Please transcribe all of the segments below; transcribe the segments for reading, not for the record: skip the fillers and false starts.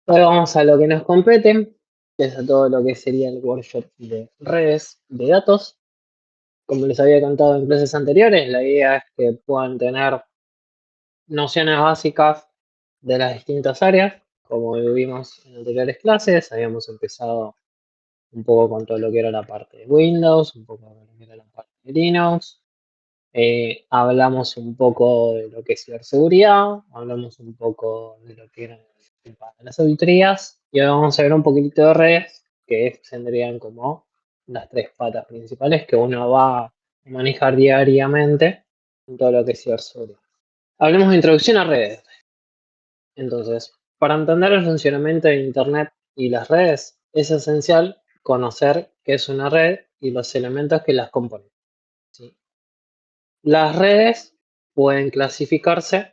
Hoy vamos a lo que nos compete, que es a todo lo que sería el workshop de redes de datos. Como les había contado en clases anteriores, la idea es que puedan tener nociones básicas de las distintas áreas. Como vimos en anteriores clases, habíamos empezado un poco con todo lo que era la parte de Windows, un poco con lo que era la parte de Linux. Hablamos un poco de lo que es ciberseguridad, hablamos un poco de lo que eran las auditorías y ahora vamos a ver un poquitito de redes que tendrían como las tres patas principales que uno va a manejar diariamente en todo lo que es ciberseguridad. Hablemos de introducción a redes. Entonces, para entender el funcionamiento de Internet y las redes, es esencial conocer qué es una red y los elementos que las componen. ¿Sí? Las redes pueden clasificarse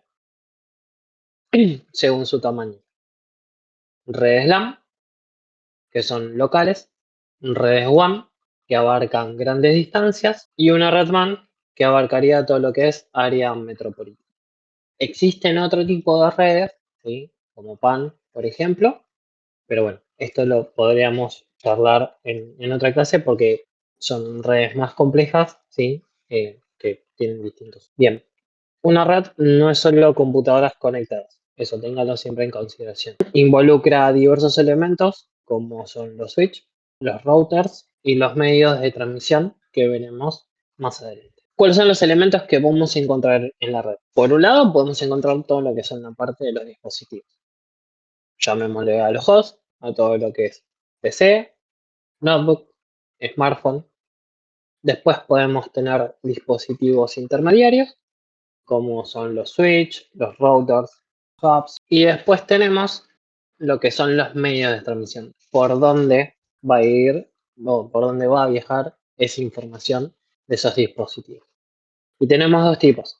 según su tamaño. Redes LAN, que son locales, redes WAN, que abarcan grandes distancias, y una red MAN, que abarcaría todo lo que es área metropolitana. Existen otro tipo de redes, ¿sí? Como PAN, por ejemplo, pero bueno, esto lo podríamos charlar en otra clase porque son redes más complejas, ¿sí? Que tienen distintos. Bien, una red no es solo computadoras conectadas, eso téngalo siempre en consideración. Involucra diversos elementos como son los switches, los routers y los medios de transmisión que veremos más adelante. ¿Cuáles son los elementos que vamos a encontrar en la red? Por un lado, podemos encontrar todo lo que son la parte de los dispositivos. Llamémosle a los hosts, a todo lo que es PC, notebook, smartphone. Después podemos tener dispositivos intermediarios como son los switch, los routers, hubs. Y después tenemos lo que son los medios de transmisión, por dónde va a ir o por dónde va a viajar esa información de esos dispositivos. Y tenemos dos tipos.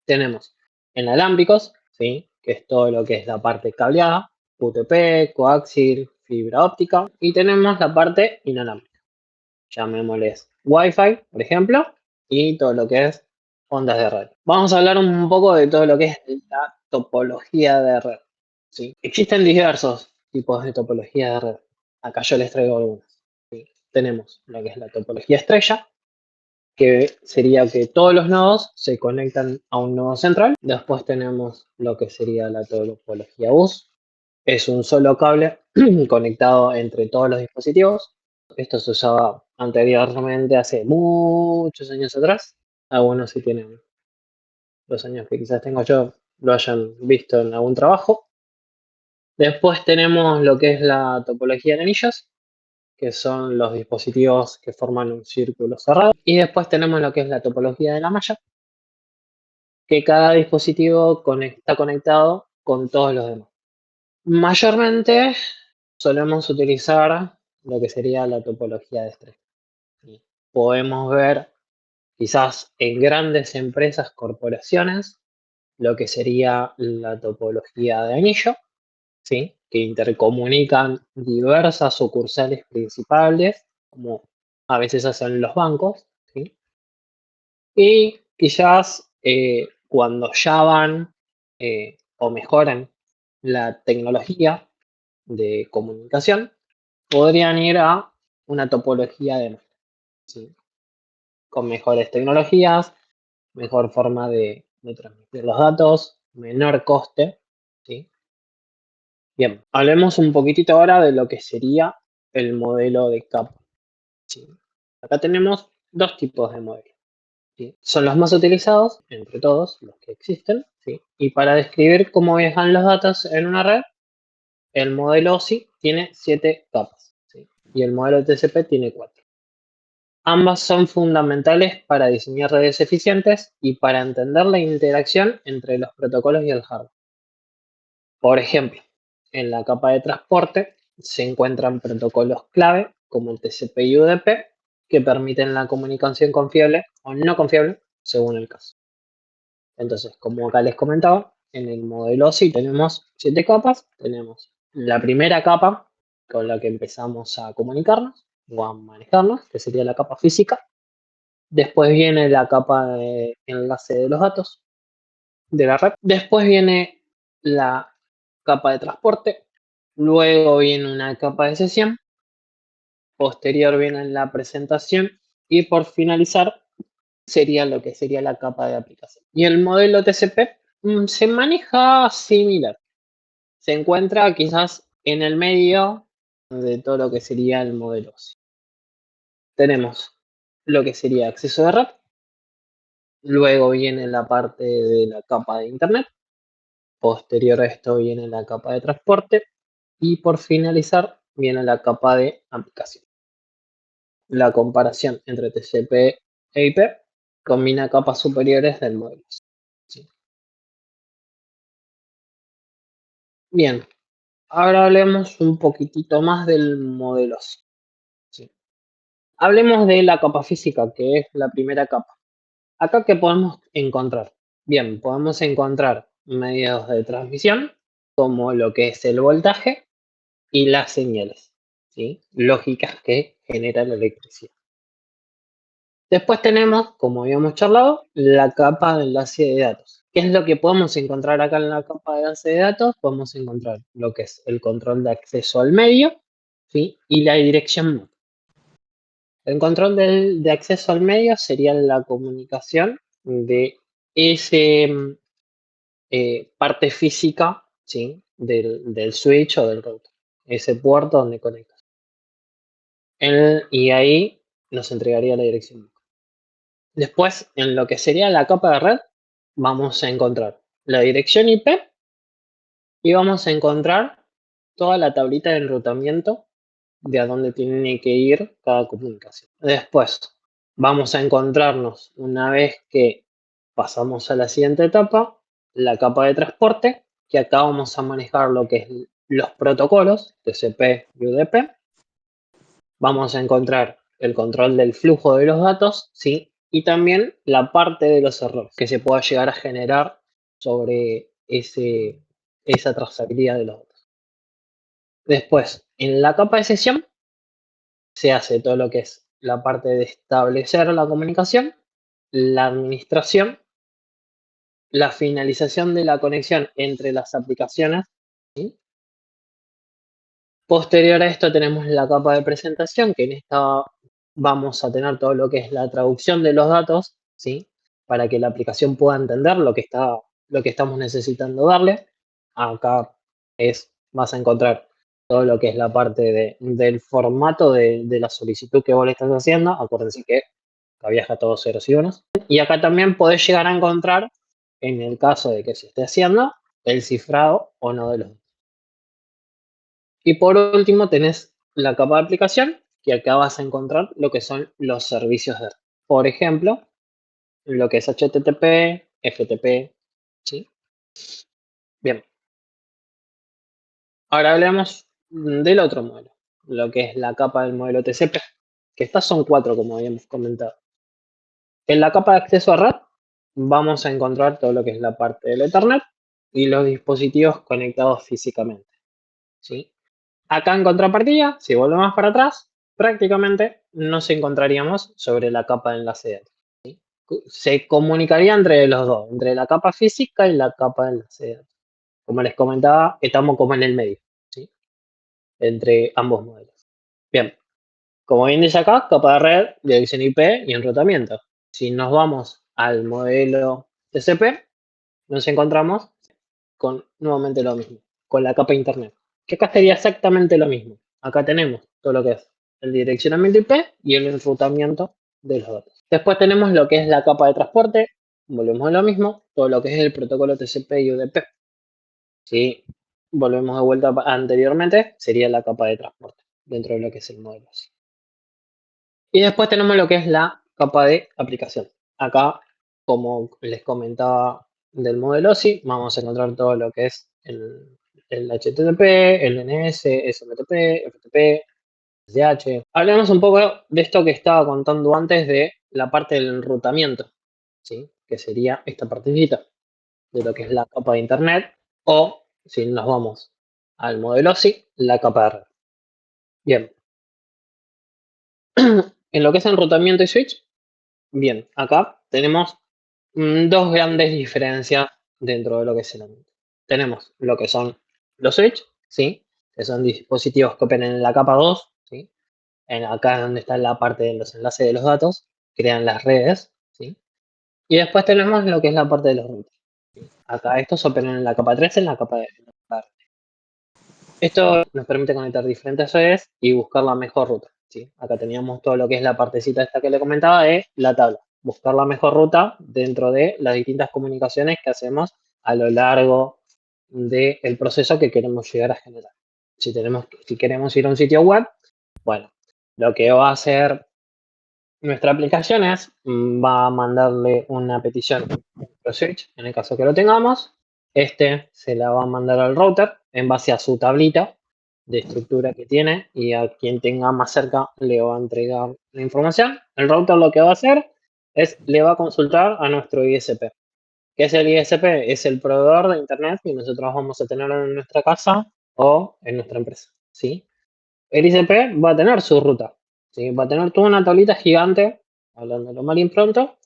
Tenemos inalámbricos, ¿sí? Que es todo lo que es la parte cableada, UTP, coaxil, fibra óptica. Y tenemos la parte inalámbrica. Llamémosles Wi-Fi, por ejemplo, y todo lo que es ondas de red. Vamos a hablar un poco de todo lo que es la topología de red. ¿Sí? Existen diversos tipos de topología de red. Acá yo les traigo algunas. ¿Sí? Tenemos lo que es la topología estrella, que sería que todos los nodos se conectan a un nodo central. Después tenemos lo que sería la topología bus. Es un solo cable conectado entre todos los dispositivos. Esto se usaba anteriormente, hace muchos años atrás. Algunos si tienen los años que quizás tengo yo, lo hayan visto en algún trabajo. Después tenemos lo que es la topología de anillos, que son los dispositivos que forman un círculo cerrado. Y después tenemos lo que es la topología de la malla, que cada dispositivo está conectado con todos los demás. Mayormente solemos utilizar lo que sería la topología de estrella. ¿Sí? Podemos ver quizás en grandes empresas, corporaciones, lo que sería la topología de anillo, ¿sí? Que intercomunican diversas sucursales principales, como a veces hacen los bancos, ¿sí? Y quizás cuando ya van o mejoran la tecnología de comunicación, podrían ir a una topología de máquina, ¿sí? Con mejores tecnologías, mejor forma de transmitir los datos, menor coste, ¿sí? Bien, hablemos un poquitito ahora de lo que sería el modelo de capa, ¿sí? Acá tenemos dos tipos de modelos, ¿sí? Son los más utilizados entre todos los que existen, ¿sí? Y para describir cómo viajan los datos en una red, el modelo OSI tiene 7 capas, ¿sí? Y el modelo TCP tiene 4. Ambas son fundamentales para diseñar redes eficientes y para entender la interacción entre los protocolos y el hardware. Por ejemplo, en la capa de transporte se encuentran protocolos clave como el TCP y UDP que permiten la comunicación confiable o no confiable según el caso. Entonces, como acá les comentaba, en el modelo OSI tenemos 7 capas. Tenemos la primera capa con la que empezamos a comunicarnos o a manejarnos, que sería la capa física. Después viene la capa de enlace de los datos de la red. Después viene la capa de transporte, Luego viene una capa de sesión. Posterior viene la presentación. Y por finalizar sería lo que sería la capa de aplicación. Y el modelo TCP se maneja similar. Se encuentra quizás en el medio de todo lo que sería el modelo OSI. Tenemos lo que sería acceso de red. Luego viene la parte de la capa de internet. Posterior a esto viene la capa de transporte. Y por finalizar viene la capa de aplicación. La comparación entre TCP e IP combina capas superiores del modelo. Sí. Bien, ahora hablemos un poquitito más del modelo. Sí. Hablemos de la capa física, que es la primera capa. Acá, ¿qué podemos encontrar? Bien, podemos encontrar medios de transmisión, como lo que es el voltaje y las señales, ¿sí? Lógicas que generan electricidad. Después tenemos, como habíamos charlado, la capa de enlace de datos. ¿Qué es lo que podemos encontrar acá en la capa de enlace de datos? Podemos encontrar lo que es el control de acceso al medio, ¿sí? Y la dirección MAC. El control de acceso al medio sería la comunicación de ese parte física, ¿sí? Del switch o del router, ese puerto donde conectas. Y ahí nos entregaría la dirección MAC. Después, en lo que sería la capa de red, vamos a encontrar la dirección IP y vamos a encontrar toda la tablita de enrutamiento de a dónde tiene que ir cada comunicación. Después, vamos a encontrarnos, una vez que pasamos a la siguiente etapa, la capa de transporte, que acá vamos a manejar lo que es los protocolos TCP y UDP. Vamos a encontrar el control del flujo de los datos, ¿sí? Y también la parte de los errores que se pueda llegar a generar sobre esa trazabilidad de los datos. Después, en la capa de sesión, se hace todo lo que es la parte de establecer la comunicación, la administración, la finalización de la conexión entre las aplicaciones, ¿sí? Posterior a esto tenemos la capa de presentación, que en esta vamos a tener todo lo que es la traducción de los datos, ¿sí? Para que la aplicación pueda entender lo que estamos necesitando darle. Acá vas a encontrar todo lo que es la parte del formato de la solicitud que vos le estás haciendo. Acuérdense que acá viaja todos ceros y unos. Y acá también podés llegar a encontrar, en el caso de que se esté haciendo, el cifrado o no de los datos. Y por último tenés la capa de aplicación, que acá vas a encontrar lo que son los servicios de red. Por ejemplo, lo que es HTTP, FTP, ¿sí? Bien. Ahora hablemos del otro modelo, lo que es la capa del modelo TCP, que estas son 4, como habíamos comentado. En la capa de acceso a red vamos a encontrar todo lo que es la parte del Ethernet y los dispositivos conectados físicamente, ¿sí? Acá en contrapartida, si volvemos para atrás, prácticamente nos encontraríamos sobre la capa de enlace de datos, ¿sí? Se comunicaría entre los dos, entre la capa física y la capa de enlace de datos. Como les comentaba, estamos como en el medio, ¿sí? Entre ambos modelos. Bien, como bien dice acá, capa de red, dirección IP y enrutamiento. Si nos vamos al modelo TCP, nos encontramos con nuevamente lo mismo, con la capa de internet, que acá sería exactamente lo mismo. Acá tenemos todo lo que es el direccionamiento IP y el enrutamiento de los datos. Después tenemos lo que es la capa de transporte, volvemos a lo mismo, todo lo que es el protocolo TCP y UDP. Si volvemos de vuelta anteriormente, sería la capa de transporte dentro de lo que es el modelo. Y después tenemos lo que es la capa de aplicación. Acá, como les comentaba del modelo OSI, vamos a encontrar todo lo que es el HTTP, el DNS, SMTP, FTP, SSH. Hablemos un poco de esto que estaba contando antes de la parte del enrutamiento, ¿sí? Que sería esta partecita de lo que es la capa de internet, o si nos vamos al modelo OSI, la capa de red. Bien. En lo que es enrutamiento y switch, bien, acá tenemos dos grandes diferencias dentro de lo que es el ambiente. Tenemos lo que son los switch, ¿sí? que son dispositivos que operan en la capa 2, ¿sí? Acá donde está la parte de los enlaces de los datos, crean las redes, ¿sí? Y después tenemos lo que es la parte de los routers, ¿sí? Acá estos operan en la capa 3, en la capa de la red. Esto nos permite conectar diferentes redes y buscar la mejor ruta, ¿sí? Acá teníamos todo lo que es la partecita esta que le comentaba de la tabla. Buscar la mejor ruta dentro de las distintas comunicaciones que hacemos a lo largo del proceso que queremos llegar a generar. Si queremos ir a un sitio web, bueno, lo que va a hacer nuestra aplicación va a mandarle una petición a switch, en el caso que lo tengamos. Este se la va a mandar al router en base a su tablita de estructura que tiene y a quien tenga más cerca le va a entregar la información. El router lo que va a hacer es le va a consultar a nuestro ISP. ¿Qué es el ISP? Es el proveedor de internet que nosotros vamos a tener en nuestra casa o en nuestra empresa, ¿sí? El ICP va a tener su ruta, ¿sí? Va a tener toda una tablita gigante, hablándolo mal y pronto,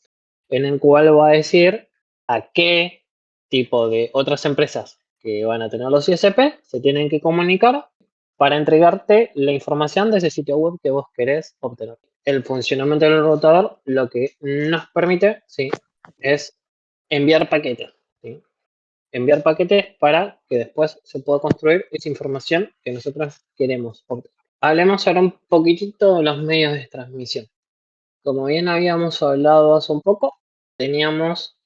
en el cual va a decir a qué tipo de otras empresas que van a tener los ISP se tienen que comunicar para entregarte la información de ese sitio web que vos querés obtener. El funcionamiento del routador lo que nos permite, ¿sí?, es enviar paquetes, ¿sí? Enviar paquetes para que después se pueda construir esa información que nosotros queremos obtener. Hablemos ahora un poquitito de los medios de transmisión. Como bien habíamos hablado hace un poco, teníamos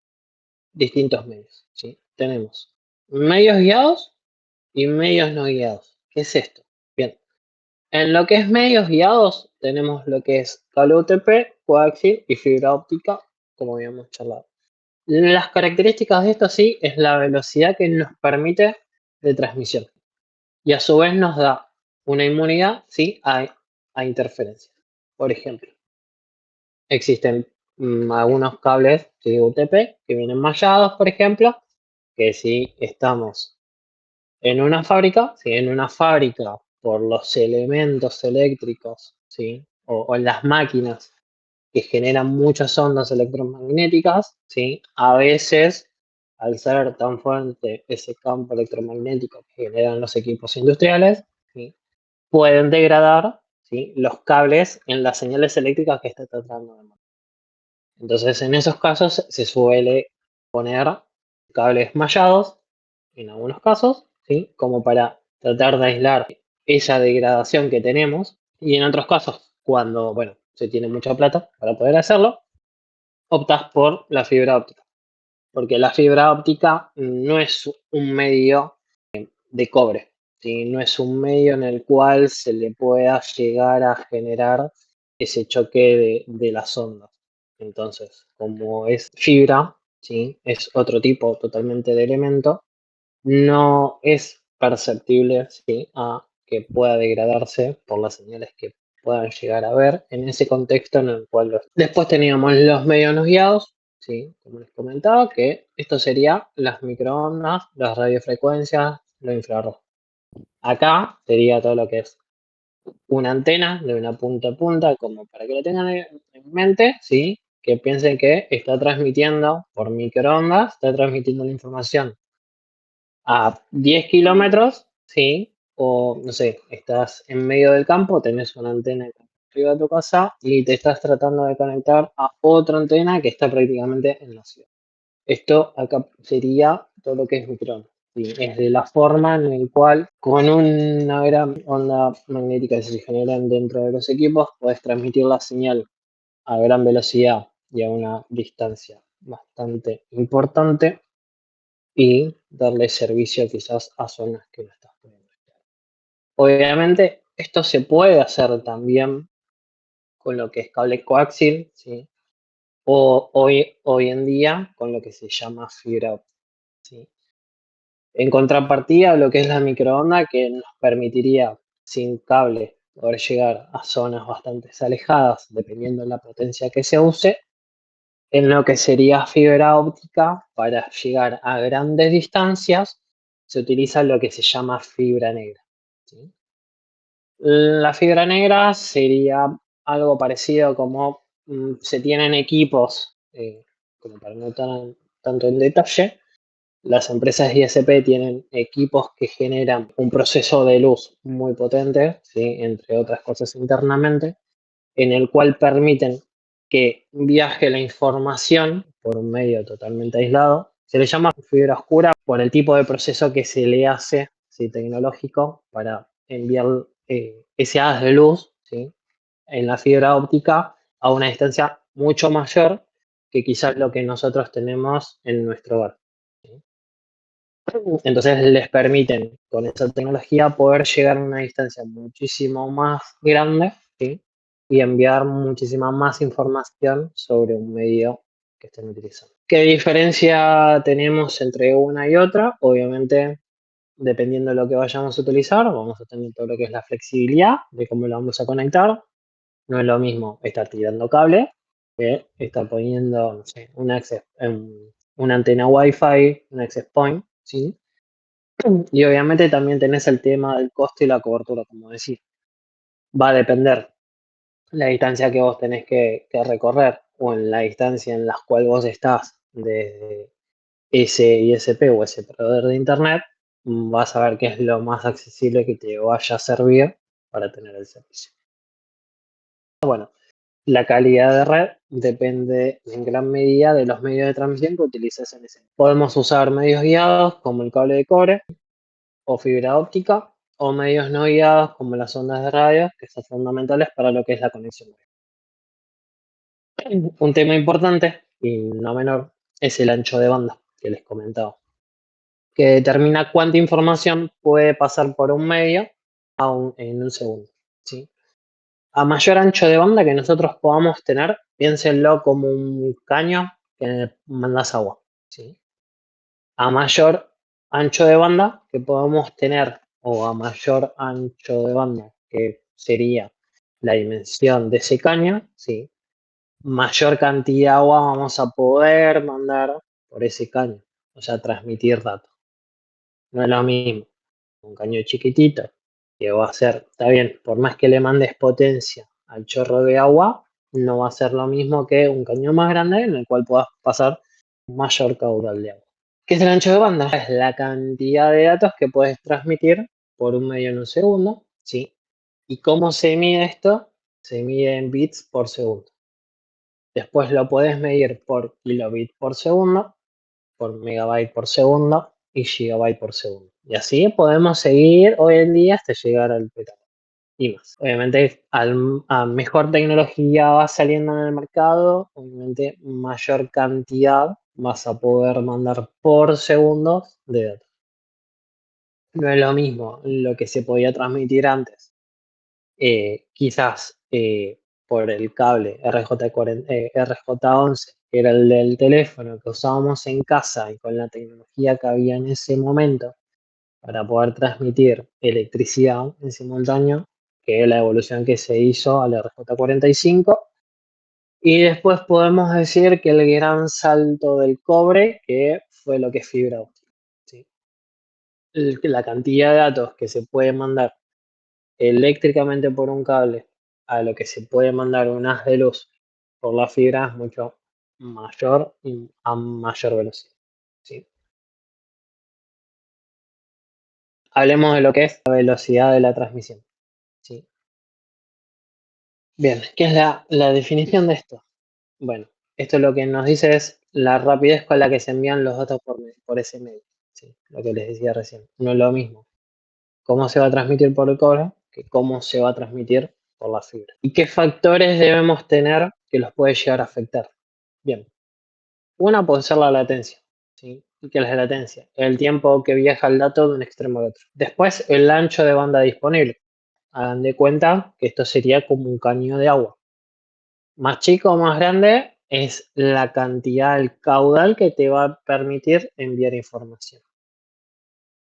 distintos medios, ¿sí? Tenemos medios guiados y medios no guiados. ¿Qué es esto? Bien, en lo que es medios guiados tenemos lo que es cable UTP, coaxial y fibra óptica, como habíamos charlado. Las características de esto sí es la velocidad que nos permite de transmisión y a su vez nos da una inmunidad, ¿sí?, a interferencias. Por ejemplo, existen algunos cables de UTP que vienen mallados, por ejemplo, que si estamos en una fábrica, si en una fábrica por los elementos eléctricos, ¿sí?, o en las máquinas que generan muchas ondas electromagnéticas, ¿sí?, a veces, al ser tan fuerte ese campo electromagnético que generan los equipos industriales, ¿sí?, pueden degradar, ¿sí?, los cables en las señales eléctricas que está tratando de mandar. Entonces, en esos casos se suele poner cables mallados, en algunos casos, ¿sí?, como para tratar de aislar esa degradación que tenemos. Y en otros casos, cuando, bueno, se tiene mucha plata para poder hacerlo, optas por la fibra óptica. Porque la fibra óptica no es un medio de cobre, ¿sí? No es un medio en el cual se le pueda llegar a generar ese choque de las ondas. Entonces, como es fibra, ¿sí?, es otro tipo totalmente de elemento, no es perceptible, ¿sí?, a que pueda degradarse por las señales que puedan llegar a ver en ese contexto en el cual Después teníamos los medios no guiados, ¿sí?, como les comentaba, que esto sería las microondas, las radiofrecuencias, lo infrarrojo. Acá sería todo lo que es una antena de una punta a punta, como para que lo tengan en mente, ¿sí?, que piensen que está transmitiendo por microondas, está transmitiendo la información a 10 kilómetros, ¿sí? O, no sé, estás en medio del campo, tenés una antena arriba de tu casa y te estás tratando de conectar a otra antena que está prácticamente en la ciudad. Esto acá sería todo lo que es microondas, ¿sí? Es de la forma en la cual, con una gran onda magnética que se generan dentro de los equipos, puedes transmitir la señal a gran velocidad y a una distancia bastante importante y darle servicio quizás a zonas que no estás pudiendo llegar. Obviamente, esto se puede hacer también con lo que es cable coaxial, ¿sí?, o hoy en día con lo que se llama fibra óptica, ¿sí? En contrapartida, lo que es la microonda, que nos permitiría sin cable poder llegar a zonas bastante alejadas, dependiendo de la potencia que se use, en lo que sería fibra óptica, para llegar a grandes distancias, se utiliza lo que se llama fibra negra, ¿sí? La fibra negra sería algo parecido como se tienen equipos, como para no tanto en detalle, Las empresas ISP tienen equipos que generan un proceso de luz muy potente, ¿sí? Entre otras cosas internamente, en el cual permiten que viaje la información por un medio totalmente aislado. Se le llama fibra oscura por el tipo de proceso que se le hace, ¿sí? Tecnológico para enviar ese haz de luz, ¿sí? En la fibra óptica a una distancia mucho mayor que quizás lo que nosotros tenemos en nuestro hogar. ¿Sí? Entonces les permiten con esa tecnología poder llegar a una distancia muchísimo más grande, ¿sí? Y enviar muchísima más información sobre un medio que estén utilizando. ¿Qué diferencia tenemos entre una y otra? Obviamente, dependiendo de lo que vayamos a utilizar, vamos a tener todo lo que es la flexibilidad de cómo lo vamos a conectar. No es lo mismo estar tirando cable que estar poniendo, no sé, una antena Wi-Fi, un access point, ¿sí? Y obviamente también tenés el tema del costo y la cobertura, como decía. Va a depender la distancia que vos tenés que recorrer o en la distancia en la cual vos estás desde ese ISP o ese proveedor de internet, vas a ver qué es lo más accesible que te vaya a servir para tener el servicio. Bueno, la calidad de red depende en gran medida de los medios de transmisión que utilices en ese. Podemos usar medios guiados como el cable de cobre o fibra óptica o medios no guiados como las ondas de radio, que son fundamentales para lo que es la conexión. Un tema importante y no menor es el ancho de banda que les comentaba, que determina cuánta información puede pasar por un medio en un segundo, ¿sí? A mayor ancho de banda que nosotros podamos tener, piénsenlo como un caño que mandas agua, ¿sí? A mayor ancho de banda que podamos tener, o a mayor ancho de banda que sería la dimensión de ese caño, ¿sí? Mayor cantidad de agua vamos a poder mandar por ese caño, o sea, transmitir datos. No es lo mismo un caño chiquitito que va a ser, está bien, por más que le mandes potencia al chorro de agua, no va a ser lo mismo que un caño más grande en el cual puedas pasar un mayor caudal de agua. ¿Qué es el ancho de banda? Es la cantidad de datos que puedes transmitir por un medio en un segundo, ¿sí? ¿Y cómo se mide esto? Se mide en bits por segundo. Después lo puedes medir por kilobit por segundo, por megabyte por segundo y gigabyte por segundo. Y así podemos seguir hoy en día hasta llegar al petabyte y más. Obviamente, a mejor tecnología va saliendo en el mercado, obviamente mayor cantidad vas a poder mandar por segundo de datos. No es lo mismo lo que se podía transmitir antes, quizás por el cable RJ11, que era el del teléfono que usábamos en casa y con la tecnología que había en ese momento para poder transmitir electricidad en simultáneo, que es la evolución que se hizo al RJ45. Y después podemos decir que el gran salto del cobre, que fue lo que es fibra óptica, ¿sí? La cantidad de datos que se puede mandar eléctricamente por un cable a lo que se puede mandar un haz de luz por la fibra es mucho mayor y a mayor velocidad, ¿sí? Hablemos de lo que es la velocidad de la transmisión, ¿sí? Bien, ¿qué es la definición de esto? Bueno, esto lo que nos dice es la rapidez con la que se envían los datos por ese medio, ¿sí? Lo que les decía recién. No es lo mismo cómo se va a transmitir por el cobre que cómo se va a transmitir por la fibra. ¿Y qué factores debemos tener que los puede llegar a afectar? Bien, una puede ser la latencia, ¿sí? ¿Y qué es la latencia? El tiempo que viaja el dato de un extremo al otro. Después, el ancho de banda disponible. Hagan de cuenta que esto sería como un caño de agua. Más chico o más grande es la cantidad, el caudal que te va a permitir enviar información.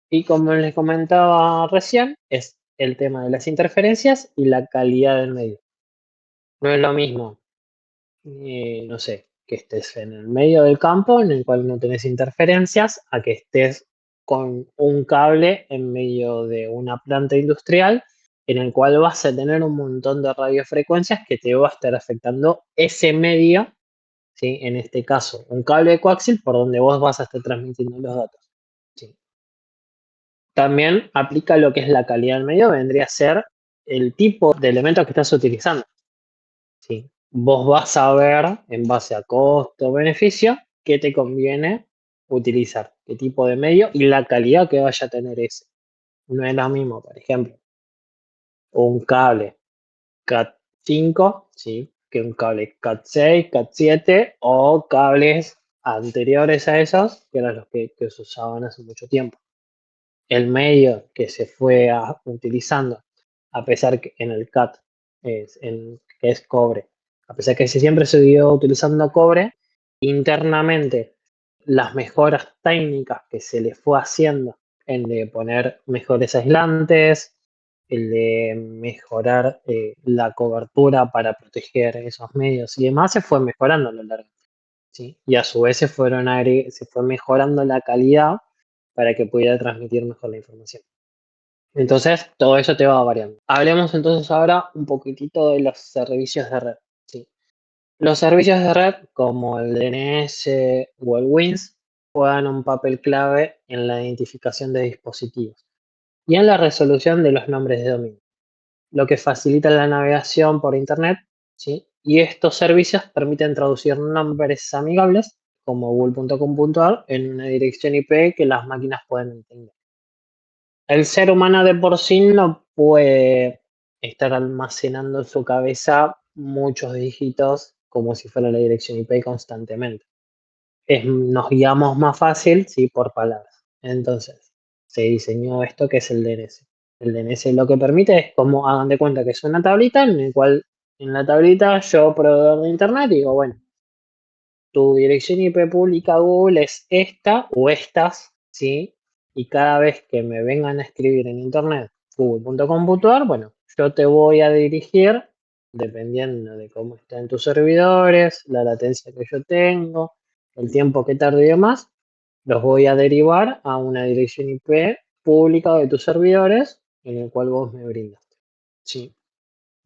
Y como les comentaba recién, es el tema de las interferencias y la calidad del medio. No es lo mismo, no sé, que estés en el medio del campo en el cual no tenés interferencias, a que estés con un cable en medio de una planta industrial en el cual vas a tener un montón de radiofrecuencias que te va a estar afectando ese medio, ¿sí? En este caso, un cable de coaxial por donde vos vas a estar transmitiendo los datos. También aplica lo que es la calidad del medio, vendría a ser el tipo de elementos que estás utilizando. ¿Sí? Vos vas a ver, en base a costo-beneficio, qué te conviene utilizar, qué tipo de medio y la calidad que vaya a tener ese. No es lo mismo, por ejemplo, un cable Cat 5, ¿sí? Que un cable Cat 6, Cat 7 o cables anteriores a esos, que eran los que se usaban hace mucho tiempo. El medio que se fue utilizando, a pesar que en el CAT que es cobre, a pesar que siempre se siguió utilizando cobre, internamente las mejoras técnicas que se le fue haciendo, el de poner mejores aislantes, el de mejorar la cobertura para proteger esos medios y demás, se fue mejorando a lo largo. ¿Sí? Y a su vez se fue mejorando la calidad para que pudiera transmitir mejor la información. Entonces, todo eso te va variando. Hablemos entonces ahora un poquitito de los servicios de red. ¿Sí? Los servicios de red, como el DNS o el WINS, juegan un papel clave en la identificación de dispositivos y en la resolución de los nombres de dominio, lo que facilita la navegación por Internet, ¿sí? Y estos servicios permiten traducir nombres amigables, como google.com.ar, en una dirección IP que las máquinas pueden entender. El ser humano de por sí no puede estar almacenando en su cabeza muchos dígitos como si fuera la dirección IP constantemente. Nos guiamos más fácil, sí, por palabras. Entonces, se diseñó esto que es el DNS. El DNS lo que permite es como hagan de cuenta que es una tablita en el cual en la tablita yo, proveedor de internet, digo, bueno, tu dirección IP pública Google es esta o estas, ¿sí? Y cada vez que me vengan a escribir en internet google.com.ar, bueno, yo te voy a dirigir, dependiendo de cómo estén tus servidores, la latencia que yo tengo, el tiempo que tarde y demás, los voy a derivar a una dirección IP pública de tus servidores en el cual vos me brindaste. ¿Sí?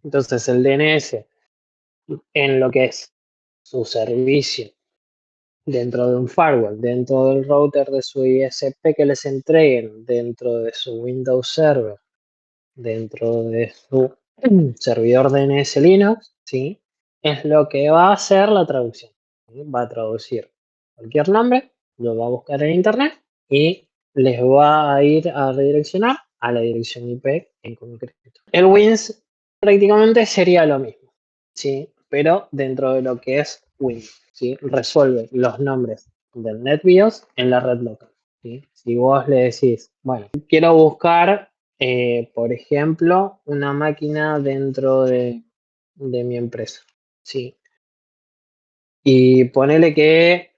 Entonces el DNS en lo que es su servicio dentro de un firewall, dentro del router de su ISP que les entreguen, dentro de su Windows Server, dentro de su servidor DNS Linux, ¿sí? Es lo que va a hacer la traducción. ¿Sí? Va a traducir cualquier nombre, lo va a buscar en internet y les va a ir a redireccionar a la dirección IP en concreto. El WINS prácticamente sería lo mismo, ¿sí? Pero dentro de lo que es WINS, ¿sí? Resuelve los nombres del NetBIOS en la red local. ¿Sí? Si vos le decís, bueno, quiero buscar, por ejemplo, una máquina dentro de mi empresa, ¿sí? Y ponele que,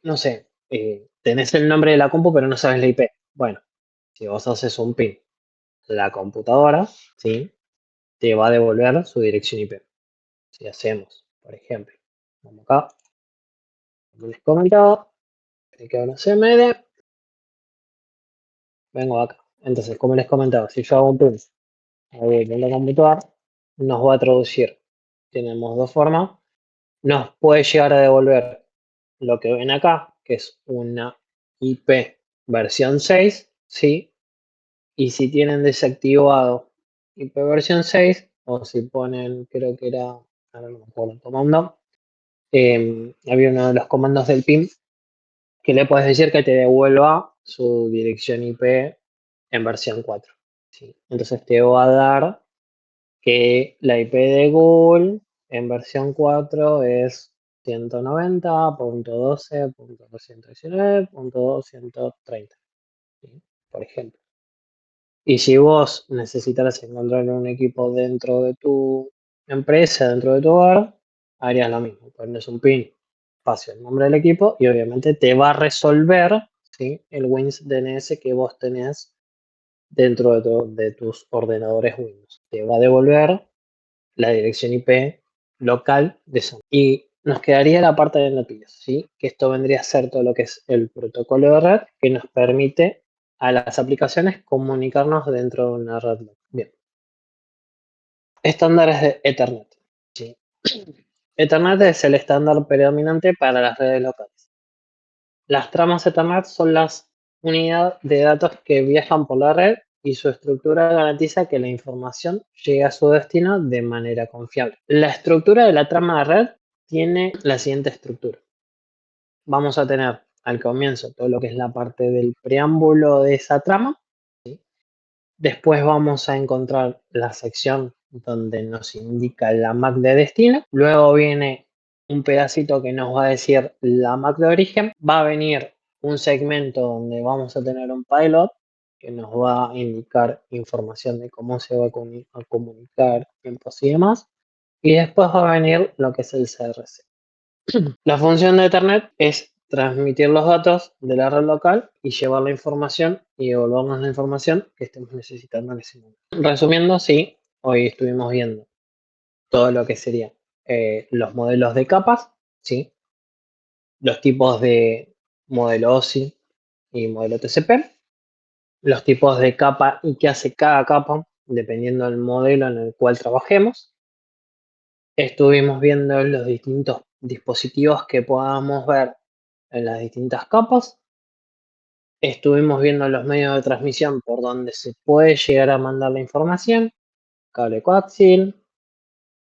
no sé, tenés el nombre de la compu, pero no sabes la IP. Bueno, si vos haces un pin, la computadora, ¿sí? Te va a devolver su dirección IP. Si hacemos, por ejemplo, vamos acá, como les comentaba, que ahora se me vengo acá. Entonces, como les comentaba, si yo hago un pin a google.com.ar, nos va a traducir. Tenemos dos formas. Nos puede llegar a devolver lo que ven acá, que es una IP versión 6, ¿sí? Y si tienen desactivado IP versión 6, o si ponen, creo que era, ahora no me acuerdo el comando, había uno de los comandos del PIN que le puedes decir que te devuelva su dirección IP en versión 4. ¿Sí? Entonces te va a dar que la IP de Google en versión 4 es 190.12.219.230, ¿sí? Por ejemplo. Y si vos necesitaras encontrar un equipo dentro de tu empresa, dentro de tu hogar, harías lo mismo. Pones un pin, espacio, el nombre del equipo y obviamente te va a resolver, ¿sí? El WINS DNS que vos tenés dentro de tus ordenadores Windows. Te va a devolver la dirección IP local de zona. Y nos quedaría la parte de noticias, ¿sí? Que esto vendría a ser todo lo que es el protocolo de red que nos permite a las aplicaciones comunicarnos dentro de una red local. Bien. Estándares de Ethernet. ¿Sí? Ethernet es el estándar predominante para las redes locales. Las tramas Ethernet son las unidad de datos que viajan por la red y su estructura garantiza que la información llegue a su destino de manera confiable. La estructura de la trama de red tiene la siguiente estructura. Vamos a tener al comienzo todo lo que es la parte del preámbulo de esa trama. ¿Sí? Después vamos a encontrar la sección donde nos indica la MAC de destino. Luego viene un pedacito que nos va a decir la MAC de origen. Va a venir un segmento donde vamos a tener un pilot que nos va a indicar información de cómo se va a comunicar, tiempos y demás. Y después va a venir lo que es el CRC. La función de Ethernet es transmitir los datos de la red local y llevar la información y devolvernos la información que estemos necesitando en ese momento. Resumiendo, sí, hoy estuvimos viendo todo lo que sería los modelos de capas, ¿sí? Los tipos de modelo OSI y modelo TCP, los tipos de capa y qué hace cada capa, dependiendo del modelo en el cual trabajemos. Estuvimos viendo los distintos dispositivos que podamos ver en las distintas capas. Estuvimos viendo los medios de transmisión por donde se puede llegar a mandar la información, cable coaxial,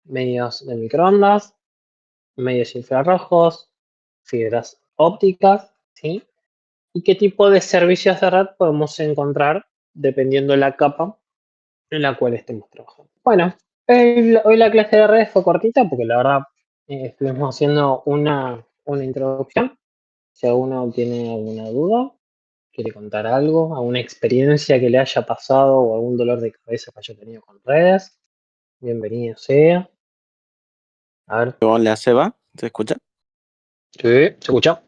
medios de microondas, medios infrarrojos, fibras ópticas, ¿sí? Y qué tipo de servicios de red podemos encontrar dependiendo de la capa en la cual estemos trabajando. Bueno, hoy la clase de redes fue cortita porque la verdad estuvimos haciendo una introducción. Si alguno tiene alguna duda, quiere contar algo, alguna experiencia que le haya pasado o algún dolor de cabeza que haya tenido con redes, bienvenido sea. A ver, Hola, Seba, ¿te escucha? sí, ¿se escucha?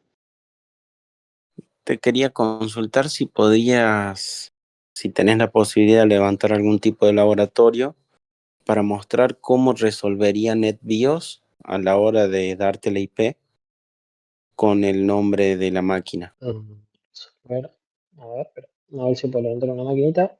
Te quería consultar si podías, si tenés la posibilidad de levantar algún tipo de laboratorio para mostrar cómo resolvería NetBIOS a la hora de darte la IP con el nombre de la máquina. A ver, a ver si puedo levantar una maquinita.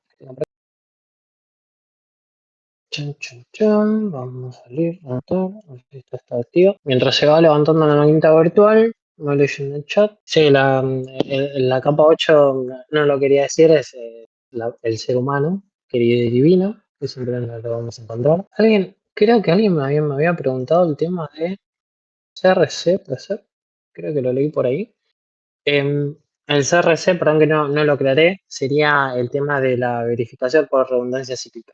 Chan, chan, chan. Vamos a salir, levantar. Esto está activo. Mientras se va levantando la maquinita virtual, no leyendo el chat. Sí, la capa 8 no lo quería decir, es el ser humano, querido y divino, que siempre nos lo vamos a encontrar. Creo que alguien me había preguntado el tema de CRC, ¿puede ser? Creo que lo leí por ahí. El CRC, perdón que no lo aclaré, sería el tema de la verificación por redundancia cíclica.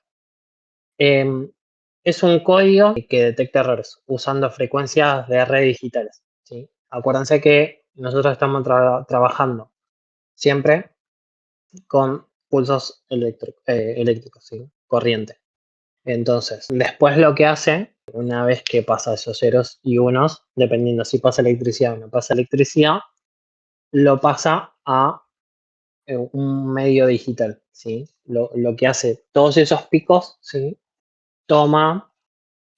Es un código que detecta errores usando frecuencias de red digitales, ¿sí? Acuérdense que nosotros estamos trabajando siempre con pulsos eléctricos, ¿sí? Corriente. Entonces, después lo que hace, una vez que pasa esos ceros y unos, dependiendo si pasa electricidad o no pasa electricidad, lo pasa a un medio digital, ¿sí? Lo que hace todos esos picos, ¿sí? Toma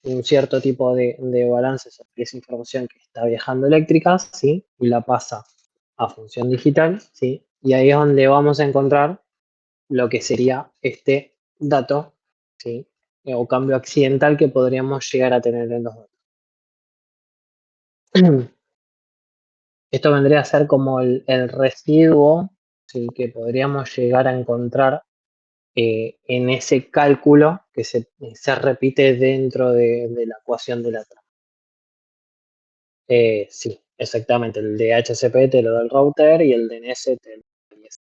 un cierto tipo de balance sobre esa información que está viajando eléctrica, ¿sí? Y la pasa a función digital, ¿sí? Y ahí es donde vamos a encontrar lo que sería este dato, ¿sí? O cambio accidental que podríamos llegar a tener en los datos. Esto vendría a ser como el residuo, ¿sí? Que podríamos llegar a encontrar en ese cálculo que se repite dentro de la ecuación de la trama. Sí, exactamente. El de DHCP te lo da el router y el DNS te lo da el IS.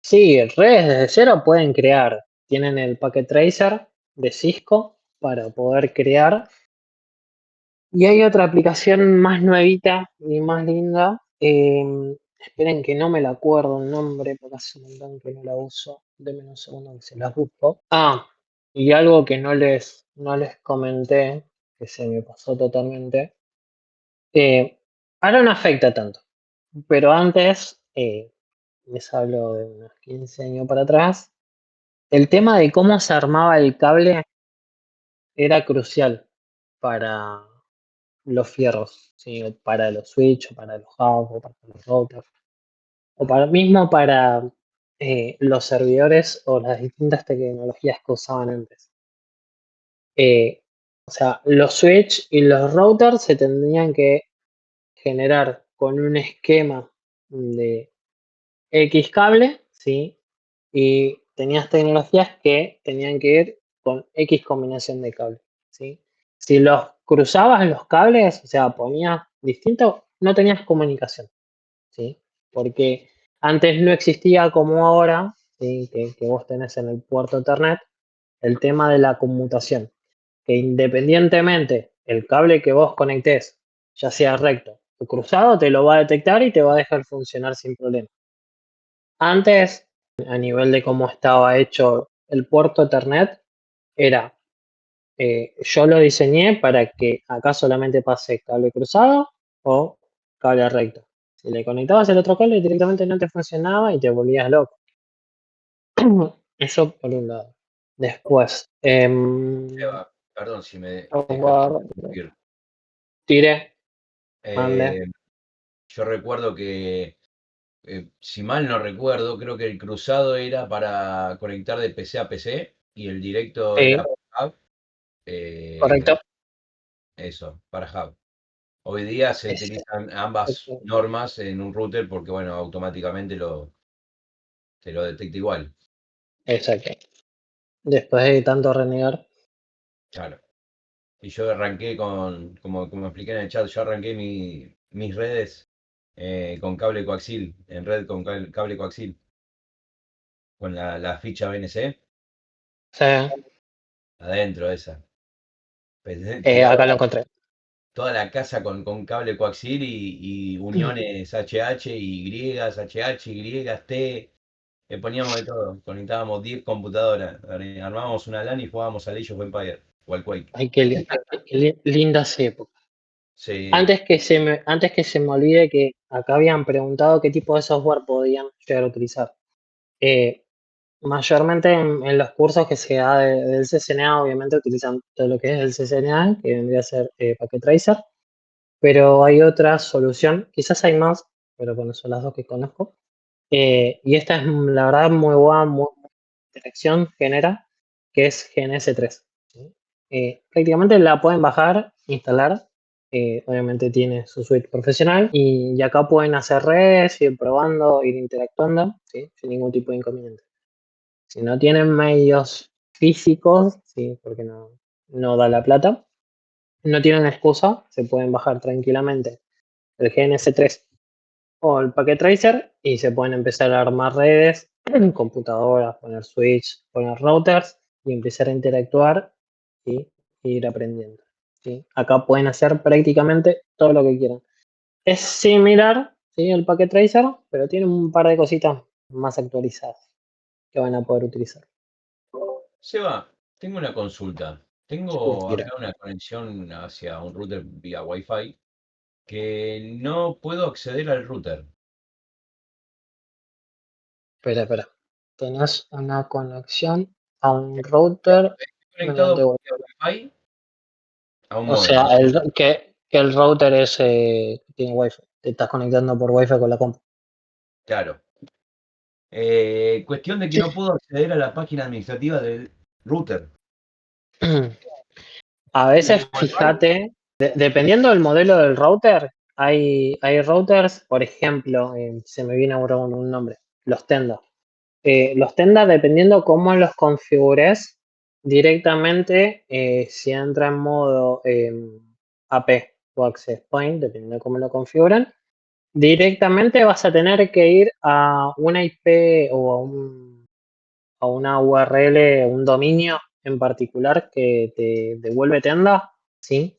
Sí, redes desde cero pueden crear. Tienen el Packet Tracer de Cisco para poder crear. Y hay otra aplicación más nuevita y más linda. Esperen que no me la acuerdo el nombre porque hace un montón que no la uso. Denme un segundo que se las busco. Ah, y algo que no les comenté, que se me pasó totalmente. Ahora no afecta tanto, pero antes, les hablo de unos 15 años para atrás, el tema de cómo se armaba el cable era crucial para los fierros, ¿sí? O para los switch, o para los hubs, o para los routers, o mismo para los servidores o las distintas tecnologías que usaban antes. O sea, los switch y los routers se tendrían que generar con un esquema de X cable, ¿sí? Y tenías tecnologías que tenían que ir con X combinación de cable, ¿sí? Si los cruzabas los cables, o sea, ponías distinto, no tenías comunicación, ¿sí? Porque antes no existía como ahora, ¿sí? Que vos tenés en el puerto Ethernet, el tema de la conmutación, que independientemente el cable que vos conectés, ya sea recto o cruzado, te lo va a detectar y te va a dejar funcionar sin problema. Antes, a nivel de cómo estaba hecho el puerto Ethernet, era, yo lo diseñé para que acá solamente pase cable cruzado o cable recto. Si le conectabas el otro cable, directamente no te funcionaba y te volvías loco. Eso por un lado. Después, Seba, perdón si me dejas software, interrumpir. tiré, mande. Eh, yo recuerdo que, si mal no recuerdo, creo que el cruzado era para conectar de PC a PC y el directo Sí, era para hub. eh, correcto. Eso, para hub. Hoy día se utilizan ambas Exacto. normas en un router porque, bueno, automáticamente te lo detecta igual. Exacto. Después de tanto renegar, Claro. Y yo arranqué como expliqué en el chat, yo arranqué mis redes con cable coaxil, en red con cable coaxil, con la ficha BNC, sí, adentro esa. Tiraba acá lo encontré. toda la casa con cable coaxil y uniones HH, Y, HH, Y, T, le poníamos de todo. Conectábamos 10 computadoras, armábamos una LAN y jugábamos al Age of Empires o al Quake. Ay, qué lindas épocas. Sí, Antes que se me olvide que acá habían preguntado qué tipo de software podían llegar a utilizar. Eh, Mayormente en los cursos que se da del CCNA, obviamente utilizan todo lo que es el CCNA, que vendría a ser Packet Tracer, pero hay otra solución, quizás hay más, pero bueno, son las dos que conozco. Y esta es la verdad muy buena, muy interacción genera, que es GNS3. ¿Sí? Prácticamente la pueden bajar, instalar, obviamente tiene su suite profesional y acá pueden hacer redes, ir probando, ir interactuando, ¿sí? Sin ningún tipo de inconveniente. Si no tienen medios físicos, ¿sí? Porque no da la plata, no tienen excusa, se pueden bajar tranquilamente el GNS3 o el Packet Tracer y se pueden empezar a armar redes, computadoras, poner switch, poner routers y empezar a interactuar, ¿sí? E ir aprendiendo, ¿sí? Acá pueden hacer prácticamente todo lo que quieran. Es similar, ¿sí? Al Packet Tracer, pero tiene un par de cositas más actualizadas que van a poder utilizar. Seba, tengo una consulta. Tengo Mira, acá una conexión hacia un router vía Wi-Fi que no puedo acceder al router. espera. Tenés una conexión a un router Estoy conectado mediante Wi-Fi. vía Wi-Fi a un O módem, sea, ¿no? que el router es, tiene Wi-Fi. Te estás conectando por Wi-Fi con la compu. Claro. Cuestión de que Sí. no puedo acceder a la página administrativa del router. A ¿Tiene veces, algún manual? fíjate, dependiendo del modelo del router, hay routers, por ejemplo, se me viene ahora un nombre, los Tenda. Los Tenda, dependiendo cómo los configures, directamente, si entra en modo AP o Access Point, dependiendo de cómo lo configuran, directamente vas a tener que ir a una IP o a una URL, un dominio en particular que te devuelve Tenda, ¿sí?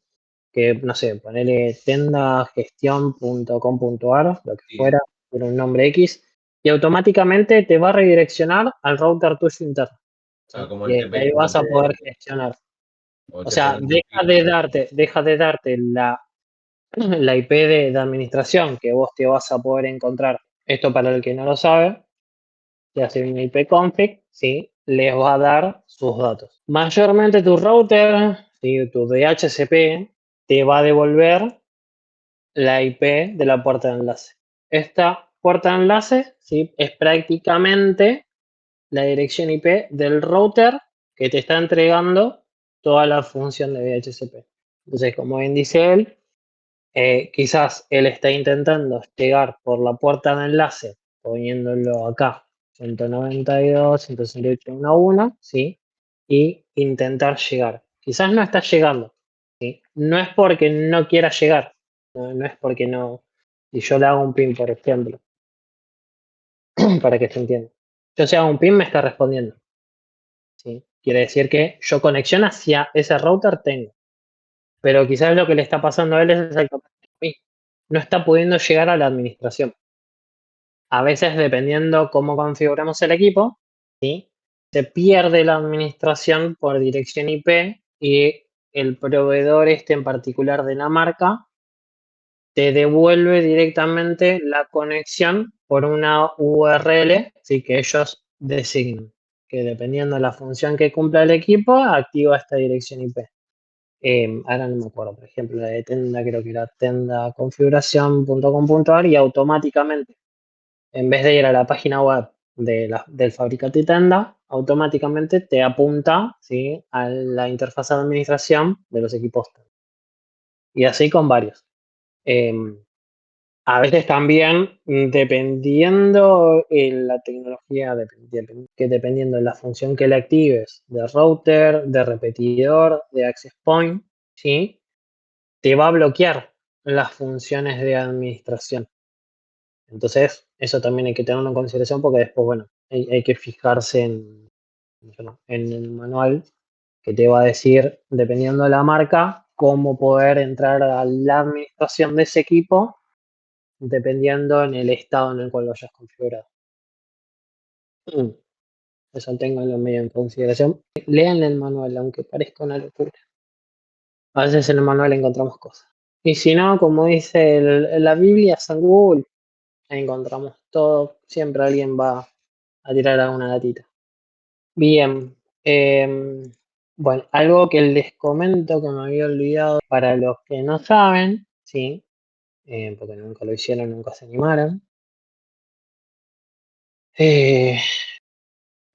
Que, no sé, ponele tendagestión.com.ar, lo que Sí. fuera, por un nombre X, y automáticamente te va a redireccionar al router tuyo interno, Ah, ¿sí? como Y el ahí TP, vas a poder gestionar. o O sea, TP-Link. deja de darte la IP de administración que vos te vas a poder encontrar. Esto para el que no lo sabe, te hace un IP config, ¿sí? Les va a dar sus datos. Mayormente tu router, ¿sí? Tu DHCP, te va a devolver la IP de la puerta de enlace. Esta puerta de enlace, ¿sí? Es prácticamente la dirección IP del router que te está entregando toda la función de DHCP. Entonces, como bien dice él, quizás él está intentando llegar por la puerta de enlace, poniéndolo acá, 192, 168.1.1, ¿sí? Y intentar llegar. Quizás no está llegando, ¿sí? No es porque no quiera llegar, no es porque no. Si yo le hago un pin, por ejemplo, para que se entienda. Yo si hago un pin me está respondiendo, ¿sí? Quiere decir que yo conexión hacia ese router tengo. Pero quizás lo que le está pasando a él es exactamente lo mismo. No está pudiendo llegar a la administración. A veces, dependiendo cómo configuramos el equipo, ¿sí? Se pierde la administración por dirección IP y el proveedor en particular de la marca te devuelve directamente la conexión por una URL, ¿sí? Que ellos designan, que dependiendo de la función que cumpla el equipo, activa esta dirección IP. Ahora no me acuerdo, por ejemplo, la de Tenda, creo que era tendaconfiguración.com.ar y automáticamente, en vez de ir a la página web del fabricante Tenda, automáticamente te apunta, ¿sí? A la interfaz de administración de los equipos. Y así con varios. A veces también, dependiendo en la tecnología, que dependiendo de la función que le actives, de router, de repetidor, de access point, ¿sí? Te va a bloquear las funciones de administración. Entonces, eso también hay que tenerlo en consideración porque después, bueno, hay que fijarse en el manual que te va a decir, dependiendo de la marca, cómo poder entrar a la administración de ese equipo, dependiendo en el estado en el cual lo hayas configurado. Eso tenganlo medio en consideración. Lean el manual, aunque parezca una locura. A veces en el manual encontramos cosas. Y si no, como dice la Biblia, San Google, ahí encontramos todo. Siempre alguien va a tirar alguna datita. Bien. Bueno, algo que les comento que me había olvidado, para los que no saben, ¿sí? Porque nunca lo hicieron, nunca se animaron. Si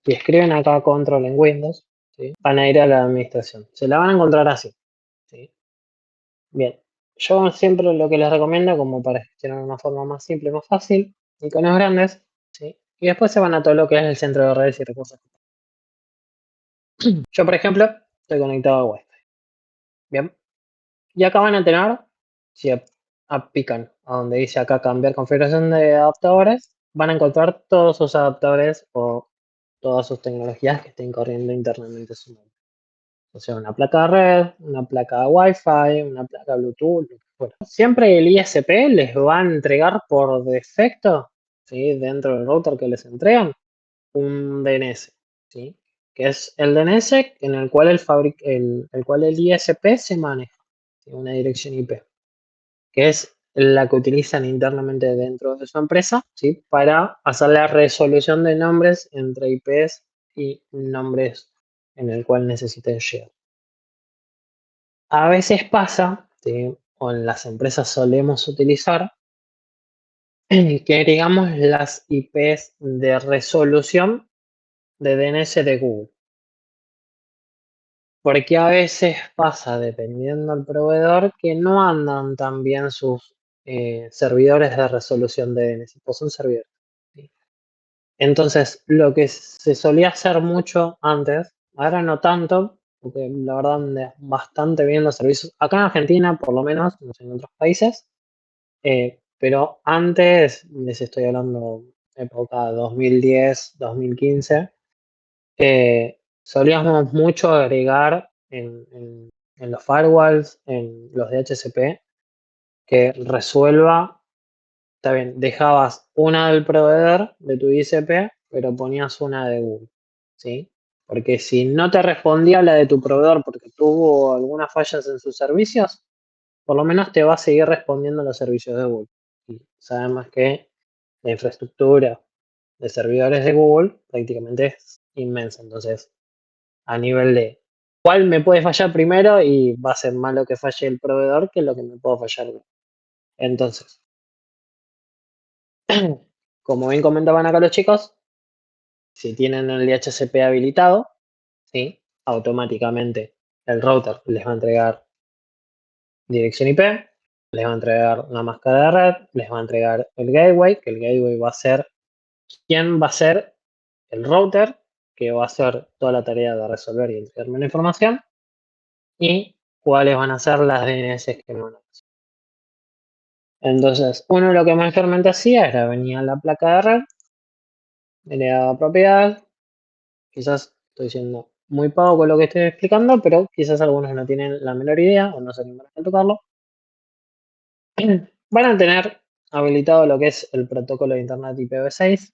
escriben acá control en Windows, ¿sí? Van a ir a la administración. Se la van a encontrar así, ¿sí? Bien. Yo siempre lo que les recomiendo, como para gestionar de una forma más simple, más fácil, iconos grandes, ¿sí? Y después se van a todo lo que es el centro de redes y recursos. Yo, por ejemplo, estoy conectado a Wi-Fi. Bien. Y acá van a tener, si pican a donde dice acá cambiar configuración de adaptadores, van a encontrar todos sus adaptadores o todas sus tecnologías que estén corriendo internamente su nombre. O sea, una placa de red, una placa de Wi-Fi, una placa Bluetooth, lo que fuera. Siempre el ISP les va a entregar por defecto, ¿sí? Dentro del router que les entregan, un DNS, ¿sí? Que es el DNS en el cual el cual el ISP se maneja, ¿sí? Una dirección IP, que es la que utilizan internamente dentro de su empresa, ¿sí? Para hacer la resolución de nombres entre IPs y nombres en el cual necesiten llegar. A veces pasa, ¿sí? O en las empresas solemos utilizar, que agregamos las IPs de resolución de DNS de Google. Porque a veces pasa, dependiendo del proveedor, que no andan tan bien sus servidores de resolución de DNS, pues son servidores, ¿sí? Entonces, lo que se solía hacer mucho antes, ahora no tanto, porque la verdad anda bastante bien los servicios, acá en Argentina por lo menos, no sé en otros países, pero antes, les estoy hablando época 2010, 2015, solíamos mucho agregar en los firewalls, en los DHCP, que resuelva, está bien, dejabas una del proveedor de tu ISP, pero ponías una de Google, ¿sí? Porque si no te respondía la de tu proveedor porque tuvo algunas fallas en sus servicios, por lo menos te va a seguir respondiendo los servicios de Google. Y sabemos que la infraestructura de servidores de Google prácticamente es inmensa. Entonces, a nivel de cuál me puede fallar primero y va a ser más lo que falle el proveedor que lo que me puedo fallar yo. Entonces, como bien comentaban acá los chicos, si tienen el DHCP habilitado, ¿sí? Automáticamente el router les va a entregar dirección IP, les va a entregar una máscara de red, les va a entregar el gateway, que el gateway va a ser quién va a ser el router, que va a hacer toda la tarea de resolver y entregarme la información, y cuáles van a ser las DNS que me van a pasar. Entonces, uno lo que mayormente hacía era venía a la placa de red, le daba propiedades, quizás estoy diciendo muy poco lo que estoy explicando, pero quizás algunos no tienen la menor idea o no se animan a tocarlo. Van a tener habilitado lo que es el protocolo de Internet IPv6.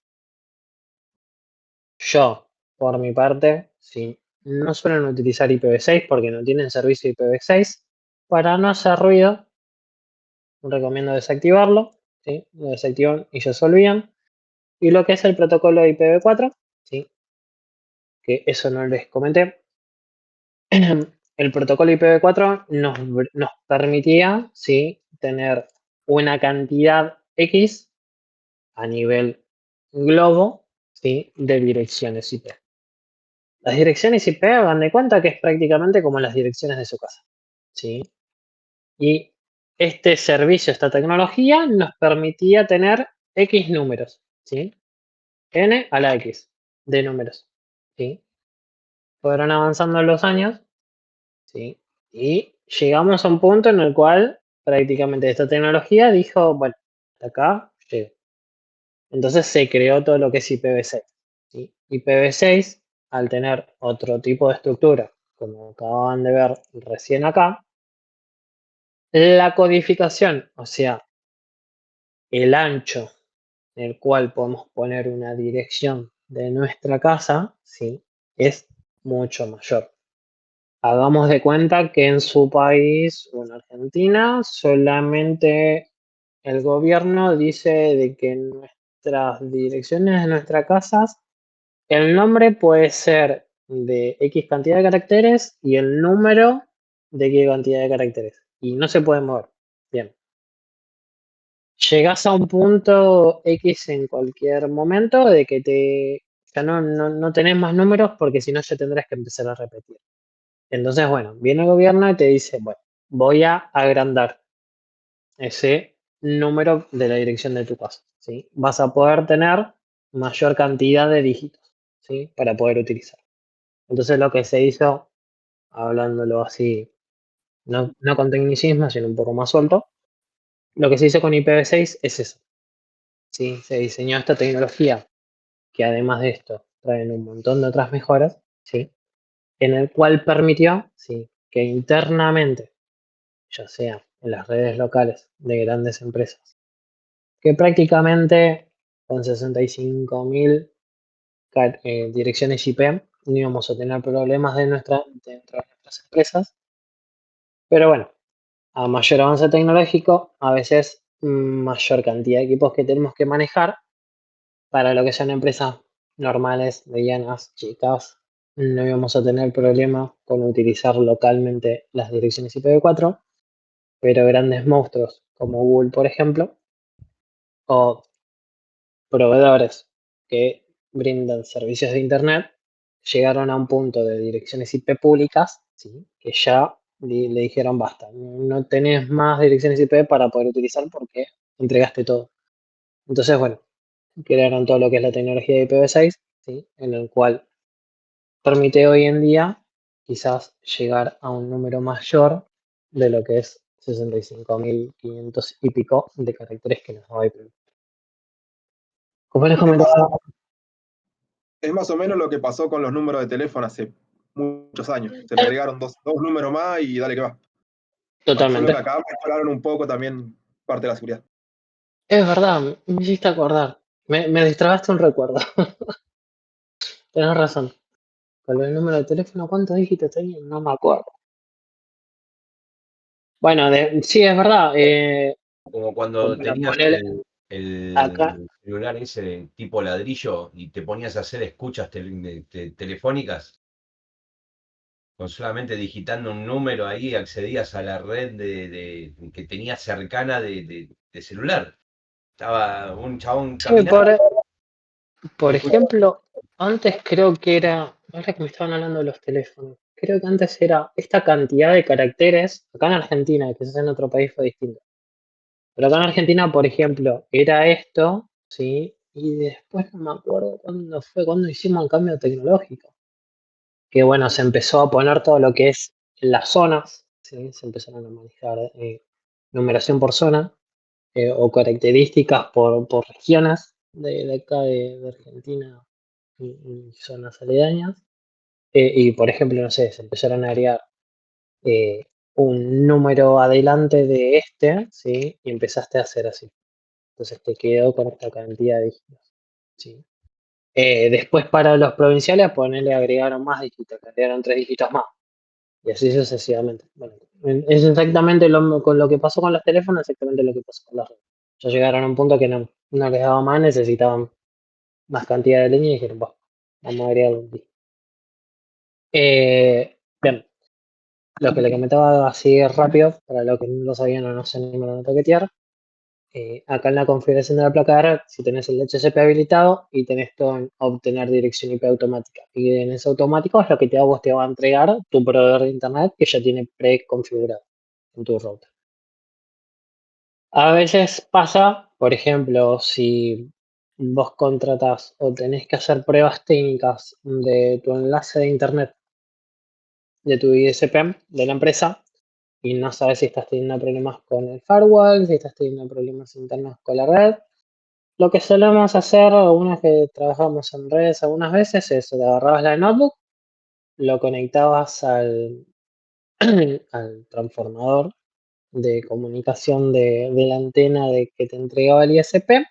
Yo, por mi parte, si no suelen utilizar IPv6 porque no tienen servicio IPv6, para no hacer ruido, recomiendo desactivarlo, ¿sí? Lo desactivan y ya se olvidan. Y lo que es el protocolo de IPv4, ¿sí? Que eso no les comenté. El protocolo IPv4 nos permitía, ¿sí? Tener una cantidad X a nivel globo, ¿sí? De direcciones IP. Las direcciones IP hagan de cuenta que es prácticamente como las direcciones de su casa, ¿sí? Y este servicio, esta tecnología, nos permitía tener X números, ¿sí? N a la X de números, ¿sí? Fueron avanzando los años, ¿sí? Y llegamos a un punto en el cual prácticamente esta tecnología dijo, bueno, hasta acá llego. Entonces se creó todo lo que es IPv6, ¿sí? IPv6, al tener otro tipo de estructura, como acaban de ver recién acá, la codificación, o sea, el ancho en el cual podemos poner una dirección de nuestra casa, ¿sí? Es mucho mayor. Hagamos de cuenta que en su país o en Argentina solamente el gobierno dice de que nuestras direcciones de nuestras casas, el nombre puede ser de X cantidad de caracteres y el número de qué cantidad de caracteres. Y no se puede mover. Bien. Llegás a un punto X en cualquier momento de que ya no tenés más números porque si no ya tendrás que empezar a repetir. Entonces, bueno, viene el gobierno y te dice, bueno, voy a agrandar ese número de la dirección de tu casa, ¿sí? Vas a poder tener mayor cantidad de dígitos, ¿sí? Para poder utilizar. Entonces, lo que se hizo, hablándolo así, no con tecnicismo, sino un poco más suelto, lo que se hizo con IPv6 es eso, ¿sí? Se diseñó esta tecnología que además de esto traen un montón de otras mejoras, ¿sí? En el cual permitió, ¿sí? Que internamente, ya sea en las redes locales de grandes empresas, que prácticamente con 65.000 direcciones IP no íbamos a tener problemas dentro de nuestras empresas, pero bueno, a mayor avance tecnológico, a veces mayor cantidad de equipos que tenemos que manejar para lo que son empresas normales, medianas, chicas, no íbamos a tener problema con utilizar localmente las direcciones IPv4, pero grandes monstruos como Google, por ejemplo, o proveedores que brindan servicios de Internet, llegaron a un punto de direcciones IP públicas, ¿sí? Que ya le dijeron basta, no tenés más direcciones IP para poder utilizar porque entregaste todo. Entonces, bueno, crearon todo lo que es la tecnología de IPv6, ¿sí? En el cual permite hoy en día quizás llegar a un número mayor de lo que es 65.500 y pico de caracteres que nos da IPv6. Como les comentaba, Es más o menos lo que pasó con los números de teléfono hace muchos años. Se le agregaron dos números más y dale que va. Solo totalmente. que acá mejoraron un poco también parte de la seguridad. Es verdad, me hiciste acordar. Me distrabaste un recuerdo. Tenés razón. Con el número de teléfono, ¿cuántos dígitos tenía? No me acuerdo. Bueno, sí, es verdad. Como cuando Para tenías poner acá, el celular ese de tipo ladrillo y te ponías a hacer escuchas telefónicas, con solamente digitando un número ahí accedías a la red que tenías cercana de celular. Estaba un chabón sí, caminando por y escuchaba. ejemplo, antes creo que era, ahora que me estaban hablando de los teléfonos, creo que antes era esta cantidad de caracteres, acá en Argentina, quizás en otro país fue distinto. Pero acá en Argentina, por ejemplo, era esto, ¿sí? Y después no me acuerdo cuándo fue, cuando hicimos el cambio tecnológico. Que bueno, se empezó a poner todo lo que es las zonas, ¿sí? Se empezaron a manejar numeración por zona o características por regiones de acá de Argentina y zonas aledañas. Y por ejemplo, no sé, se empezaron a agregar un número adelante de este, ¿sí? Y empezaste a hacer así. Entonces te quedó con esta cantidad de dígitos, ¿sí? Después para los provinciales, ponerle agregaron más dígitos, agregaron 3 dígitos más. Y así sucesivamente. Bueno, es exactamente con lo que pasó con los teléfonos, exactamente lo que pasó con las redes. Ya llegaron a un punto que no les daba más, necesitaban más cantidad de línea y dijeron, bueno, vamos a agregar un dígito. Bien, lo que le comentaba así rápido, para los que no lo sabían o no se animan a toquetear, acá en la configuración de la placa de red, si tenés el HCP habilitado y tenés todo en obtener dirección IP automática. Y en ese automático es lo que vos te va a entregar tu proveedor de internet que ya tiene preconfigurado en tu router. A veces pasa, por ejemplo, si vos contratás o tenés que hacer pruebas técnicas de tu enlace de internet de tu ISP de la empresa y no sabes si estás teniendo problemas con el firewall, si estás teniendo problemas internos con la red. Lo que solemos hacer, algunas que trabajamos en redes algunas veces, es agarrabas la notebook, lo conectabas al, al transformador de comunicación de la antena que te entregaba el ISP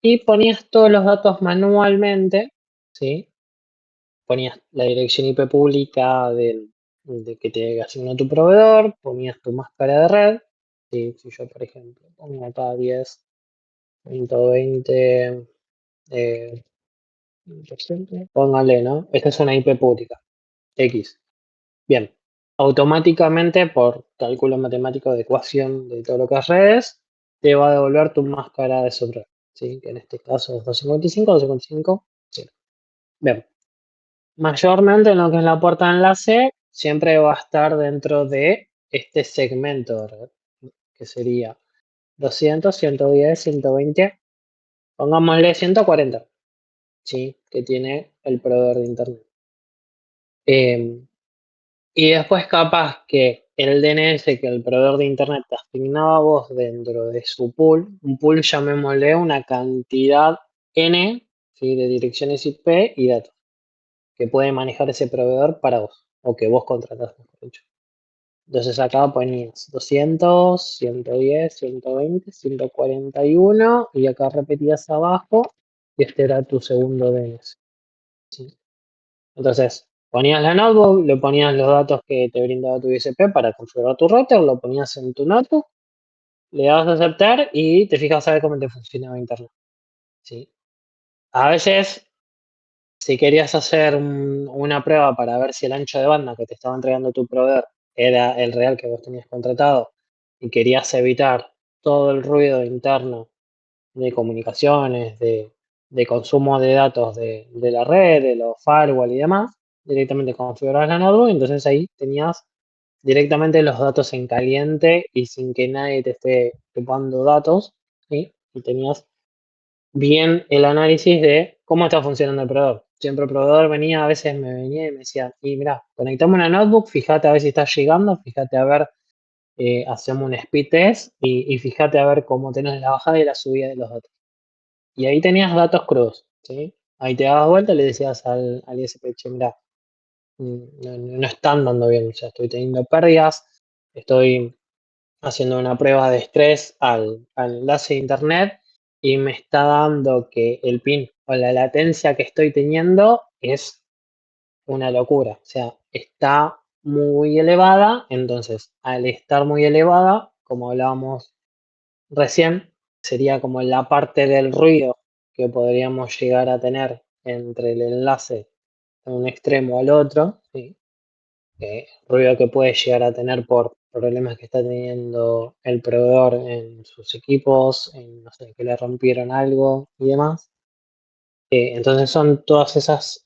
y ponías todos los datos manualmente, ¿sí? Ponías la dirección IP pública de que te asignó tu proveedor, ponías tu máscara de red, ¿sí? Si yo, por ejemplo, pongo acá 10.20, por ejemplo, póngale, ¿no? Esta es una IP pública, X. Bien, automáticamente por cálculo matemático de ecuación de todo lo que es redes, te va a devolver tu máscara de subred, ¿sí? Que en este caso es 255, 255, sí. Bien, mayormente en lo que es la puerta de enlace, siempre va a estar dentro de este segmento de red, que sería 200, 110, 120, pongámosle 140, ¿sí? Que tiene el proveedor de internet. Y después capaz que el DNS que el proveedor de internet te asignaba a vos dentro de su pool, un pool llamémosle una cantidad N, ¿sí? De direcciones IP y datos que puede manejar ese proveedor para vos, o que vos contratás, mejor dicho. Entonces acá ponías 200, 110, 120, 141 y acá repetías abajo y este era tu segundo DNS, ¿sí? Entonces, ponías la notebook, le ponías los datos que te brindaba tu ISP para configurar tu router, lo ponías en tu notebook, le dabas a aceptar y te fijas a ver cómo te funcionaba internet, ¿sí? A veces, si querías hacer una prueba para ver si el ancho de banda que te estaba entregando tu proveedor era el real que vos tenías contratado y querías evitar todo el ruido interno de comunicaciones, de consumo de datos de la red, de los firewall y demás, directamente configurabas la notebook, entonces ahí tenías directamente los datos en caliente y sin que nadie te esté chupando datos, ¿sí? Y tenías bien el análisis de cómo está funcionando el proveedor. Siempre el proveedor venía, a veces me venía y me decía, y mira, conectame una notebook, fíjate a ver si está llegando, fíjate a ver, hacemos un speed test y fíjate a ver cómo tenés la bajada y la subida de los datos. Y ahí tenías datos crudos, ¿sí? Ahí te dabas vuelta y le decías al ISP, che, mira, no están dando bien, o sea, estoy teniendo pérdidas, estoy haciendo una prueba de estrés al enlace de internet y me está dando que el pin o la latencia que estoy teniendo es una locura, o sea, está muy elevada, entonces al estar muy elevada, como hablábamos recién, sería como la parte del ruido que podríamos llegar a tener entre el enlace de un extremo al otro, ¿sí? Ruido que puede llegar a tener por problemas que está teniendo el proveedor en sus equipos, en, no sé, que le rompieron algo y demás. Entonces son todas esas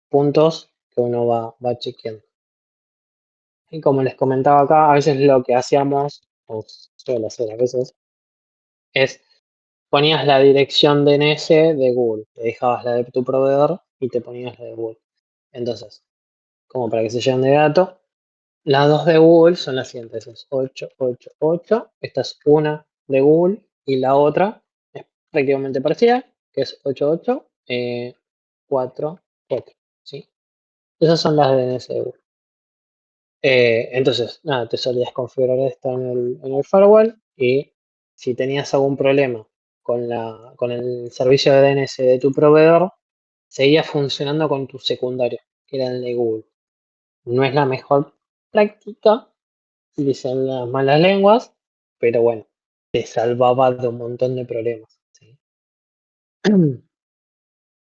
puntos que uno va chequeando. Y como les comentaba acá, a veces lo que hacíamos, o suelo hacer a veces, es ponías la dirección DNS de Google, te dejabas la de tu proveedor y te ponías la de Google. Entonces, como para que se lleven de dato, las dos de Google son las siguientes, es 888, esta es una de Google y la otra es prácticamente parecida, que es 8844, ¿sí? Esas son las DNS de Google. Entonces, nada, te solías configurar esto en el firewall y si tenías algún problema con el servicio de DNS de tu proveedor, seguía funcionando con tu secundario, que era el de Google. No es la mejor práctica, dicen las malas lenguas, pero bueno, te salvaba de un montón de problemas. ¿Sí?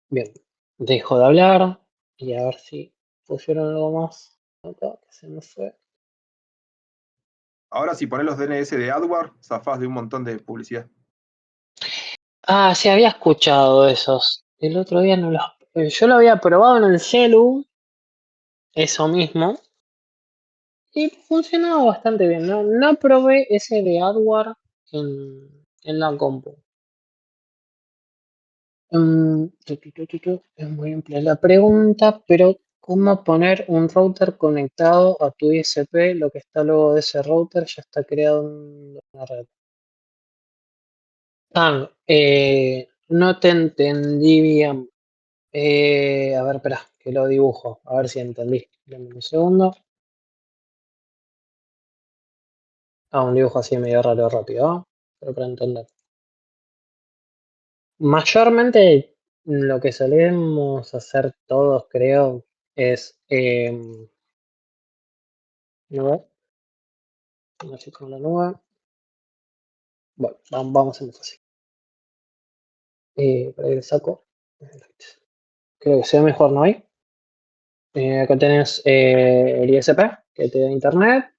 Bien, dejo de hablar y a ver si pusieron algo más acá que se me fue. Ahora, si pones los DNS de AdWord, zafás de un montón de publicidad. Ah, sí, había escuchado esos. El otro día no los. Yo lo había probado en el celu, eso mismo, y funcionaba bastante bien. No probé ese de AdWord en la compu. Es muy amplia la pregunta, pero ¿cómo poner un router conectado a tu ISP? Lo que está luego de ese router ya está creado en la red. No te entendí bien. A ver, espera, que lo dibujo, a ver si entendí. Dame un segundo. Un dibujo así medio raro rápido, ¿no? Pero para entender. Mayormente lo que solemos hacer todos, creo, es nube. Así con la nube. Bueno, vamos a empezar así. Para que le saco. Creo que se ve mejor, ¿no hay? Acá tenés el ISP que te da internet.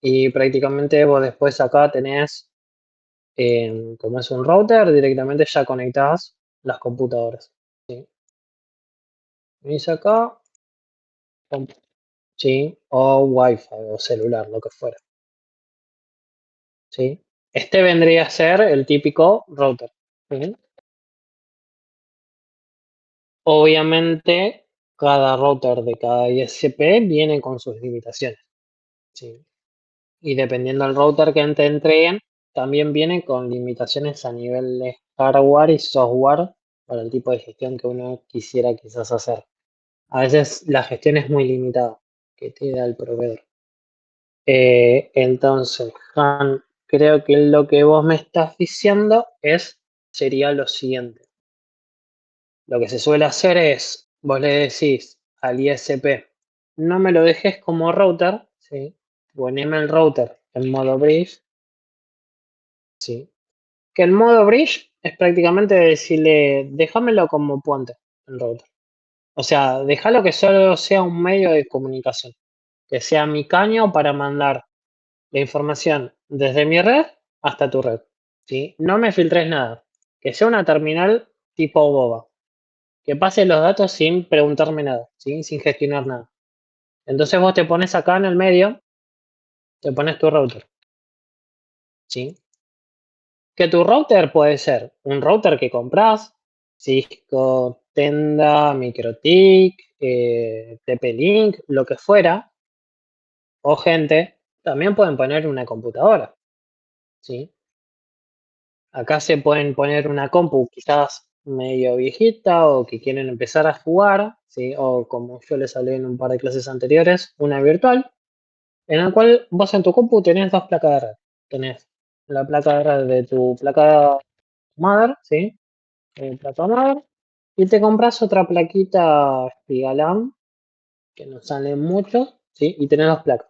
Y prácticamente vos después acá tenés, como es un router, directamente ya conectás las computadoras. ¿Sí? Venís acá, ¿sí? O Wi-Fi o celular, lo que fuera. ¿Sí? Este vendría a ser el típico router. ¿Sí? Obviamente, cada router de cada ISP viene con sus limitaciones. ¿Sí? Y dependiendo del router que te entreguen, también viene con limitaciones a nivel de hardware y software para el tipo de gestión que uno quisiera quizás hacer. A veces la gestión es muy limitada que te da el proveedor. Entonces, Han, creo que lo que vos me estás diciendo sería lo siguiente. Lo que se suele hacer es, vos le decís al ISP, no me lo dejes como router, ¿sí? Poneme el router en modo bridge, ¿sí? Que el modo bridge es prácticamente decirle, déjamelo como puente, el router. O sea, déjalo que solo sea un medio de comunicación, que sea mi caño para mandar la información desde mi red hasta tu red, ¿sí? No me filtres nada, que sea una terminal tipo boba, que pase los datos sin preguntarme nada, ¿sí? Sin gestionar nada. Entonces vos te pones acá en el medio, te pones tu router, ¿sí? Que tu router puede ser un router que compras, Cisco, Tenda, MikroTik, TP-Link, lo que fuera, o gente, también pueden poner una computadora, ¿sí? Acá se pueden poner una compu quizás medio viejita o que quieren empezar a jugar, ¿sí? O como yo les hablé en un par de clases anteriores, una virtual, en la cual vos en tu compu tenés dos placas de red. Tenés la placa de red de tu placa mother, ¿sí? Placa madre, y te compras otra plaquita Spigalam, que no sale mucho, ¿sí? Y tenés dos placas.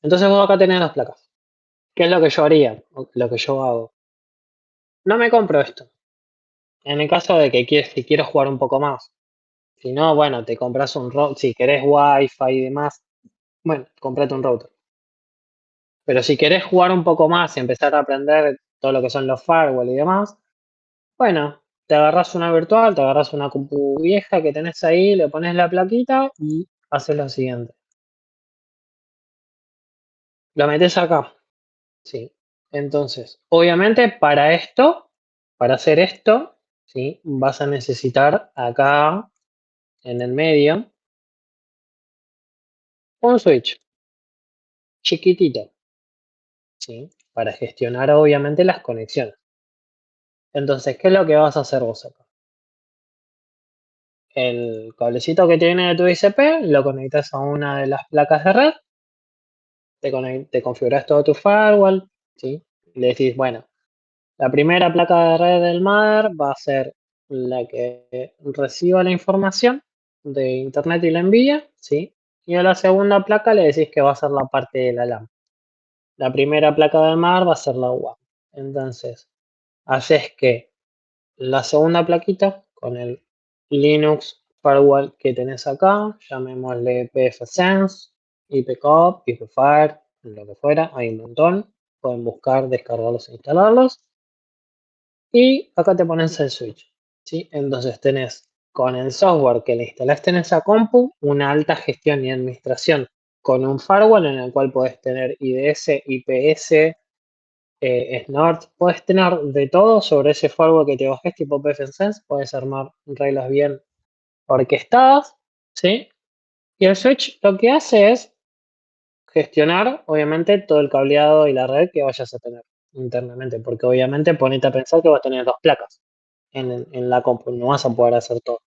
Entonces vos acá tenés dos placas. ¿Qué es lo que yo haría? O lo que yo hago. No me compro esto. En el caso de que si quiero jugar un poco más. Si no, bueno, te compras un router. Si querés Wi-Fi y demás, bueno, comprate un router. Pero si querés jugar un poco más y empezar a aprender todo lo que son los firewall y demás, bueno, te agarras una virtual, te agarras una compu vieja que tenés ahí, le pones la plaquita y haces lo siguiente. Lo metes acá. Sí. Entonces, obviamente para hacer esto, ¿sí? Vas a necesitar acá en el medio un switch chiquitito, ¿sí? Para gestionar obviamente las conexiones. Entonces, ¿qué es lo que vas a hacer vos acá? El cablecito que tiene de tu ICP lo conectas a una de las placas de red, te configuras todo tu firewall, ¿sí? Le decís, bueno, la primera placa de red del mother va a ser la que reciba la información de internet y la envía, ¿sí? Y a la segunda placa le decís que va a ser la parte de la LAN. La primera placa del mother va a ser la WAN. Entonces, haces que la segunda plaquita con el Linux firewall que tenés acá, llamémosle pfSense, ipcop, ipfire, lo que fuera, hay un montón. Pueden buscar, descargarlos e instalarlos. Y acá te pones el switch, ¿sí? Entonces tenés con el software que le instalaste en esa compu una alta gestión y administración con un firewall en el cual podés tener IDS, IPS, Snort, puedes tener de todo sobre ese firewall que te bajes tipo pfSense, puedes armar reglas bien orquestadas, ¿sí? Y el switch lo que hace es gestionar, obviamente, todo el cableado y la red que vayas a tener internamente, porque obviamente ponete a pensar que vas a tener dos placas en la compu, no vas a poder hacer todo.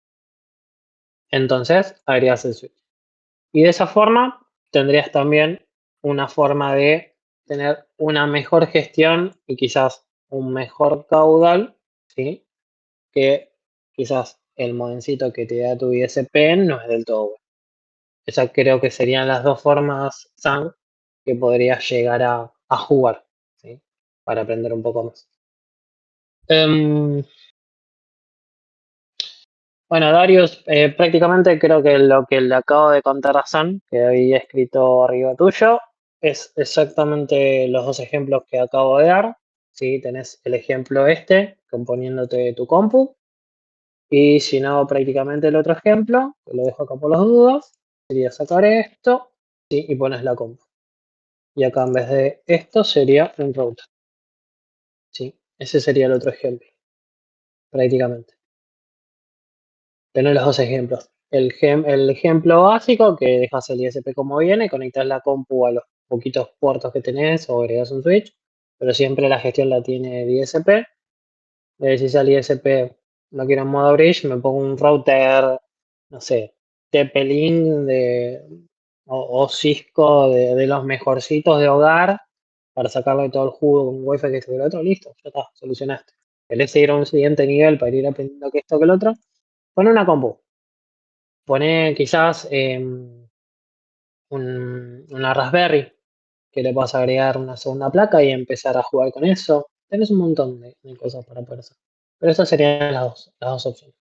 Entonces, agregas el switch. Y de esa forma tendrías también una forma de tener una mejor gestión y quizás un mejor caudal, ¿sí? Que quizás el modencito que te da tu ISP no es del todo bueno. Esas creo que serían las dos formas, Sam, que podrías llegar a jugar, ¿sí? Para aprender un poco más. Bueno, Darius, prácticamente creo que lo que le acabo de contar a Sam, que había escrito arriba tuyo, es exactamente los dos ejemplos que acabo de dar. ¿Sí? Tenés el ejemplo este, componiéndote tu compu. Y si no, prácticamente el otro ejemplo, que lo dejo acá por las dudas, sería sacar esto, ¿sí? Y pones la compu. Y acá en vez de esto sería un router. ¿Sí? Ese sería el otro ejemplo, prácticamente. Tenés los dos ejemplos. El ejemplo básico, que dejas el ISP como viene, conectas la compu a los poquitos puertos que tenés o agregas un switch, pero siempre la gestión la tiene el ISP. Le decís al ISP, no quiero en modo bridge, me pongo un router, no sé, TP-Link o Cisco de los mejorcitos de hogar para sacarle todo el jugo con Wi-Fi que esto que el otro, listo, ya está, solucionaste. ¿Querés ir a un siguiente nivel para ir aprendiendo que esto que el otro? Pon una compu. Pone quizás una Raspberry que le puedas agregar una segunda placa y empezar a jugar con eso. Tenés un montón de cosas para poder hacer. Pero esas serían las dos opciones.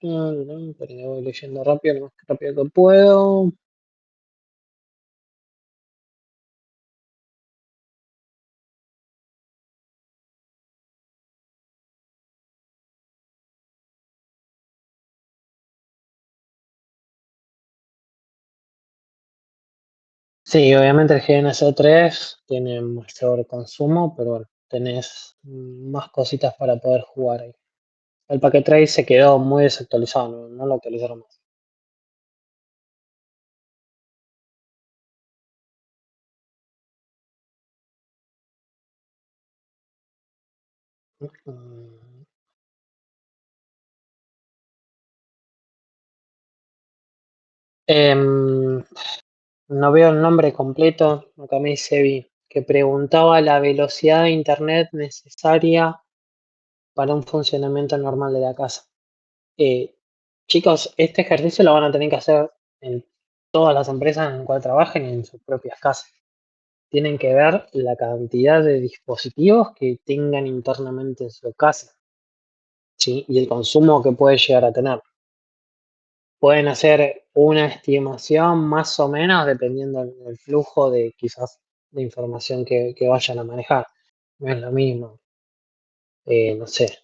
Mm, pero voy leyendo rápido, lo más rápido que puedo. Sí, obviamente el GNS3 tiene mayor consumo, pero bueno, tenés más cositas para poder jugar ahí. El Packet Trace se quedó muy desactualizado, no lo actualizaron más. Mm, em, no veo el nombre completo, acá me dice Vi, que preguntaba la velocidad de internet necesaria para un funcionamiento normal de la casa. Eh, chicos, este ejercicio lo van a tener que hacer en todas las empresas en las cuales trabajen y en sus propias casas. Tienen que ver la cantidad de dispositivos que tengan internamente en su casa, ¿sí? Y el consumo que puede llegar a tener. Pueden hacer una estimación más o menos dependiendo del flujo de quizás de información que vayan a manejar. No es lo mismo, no sé,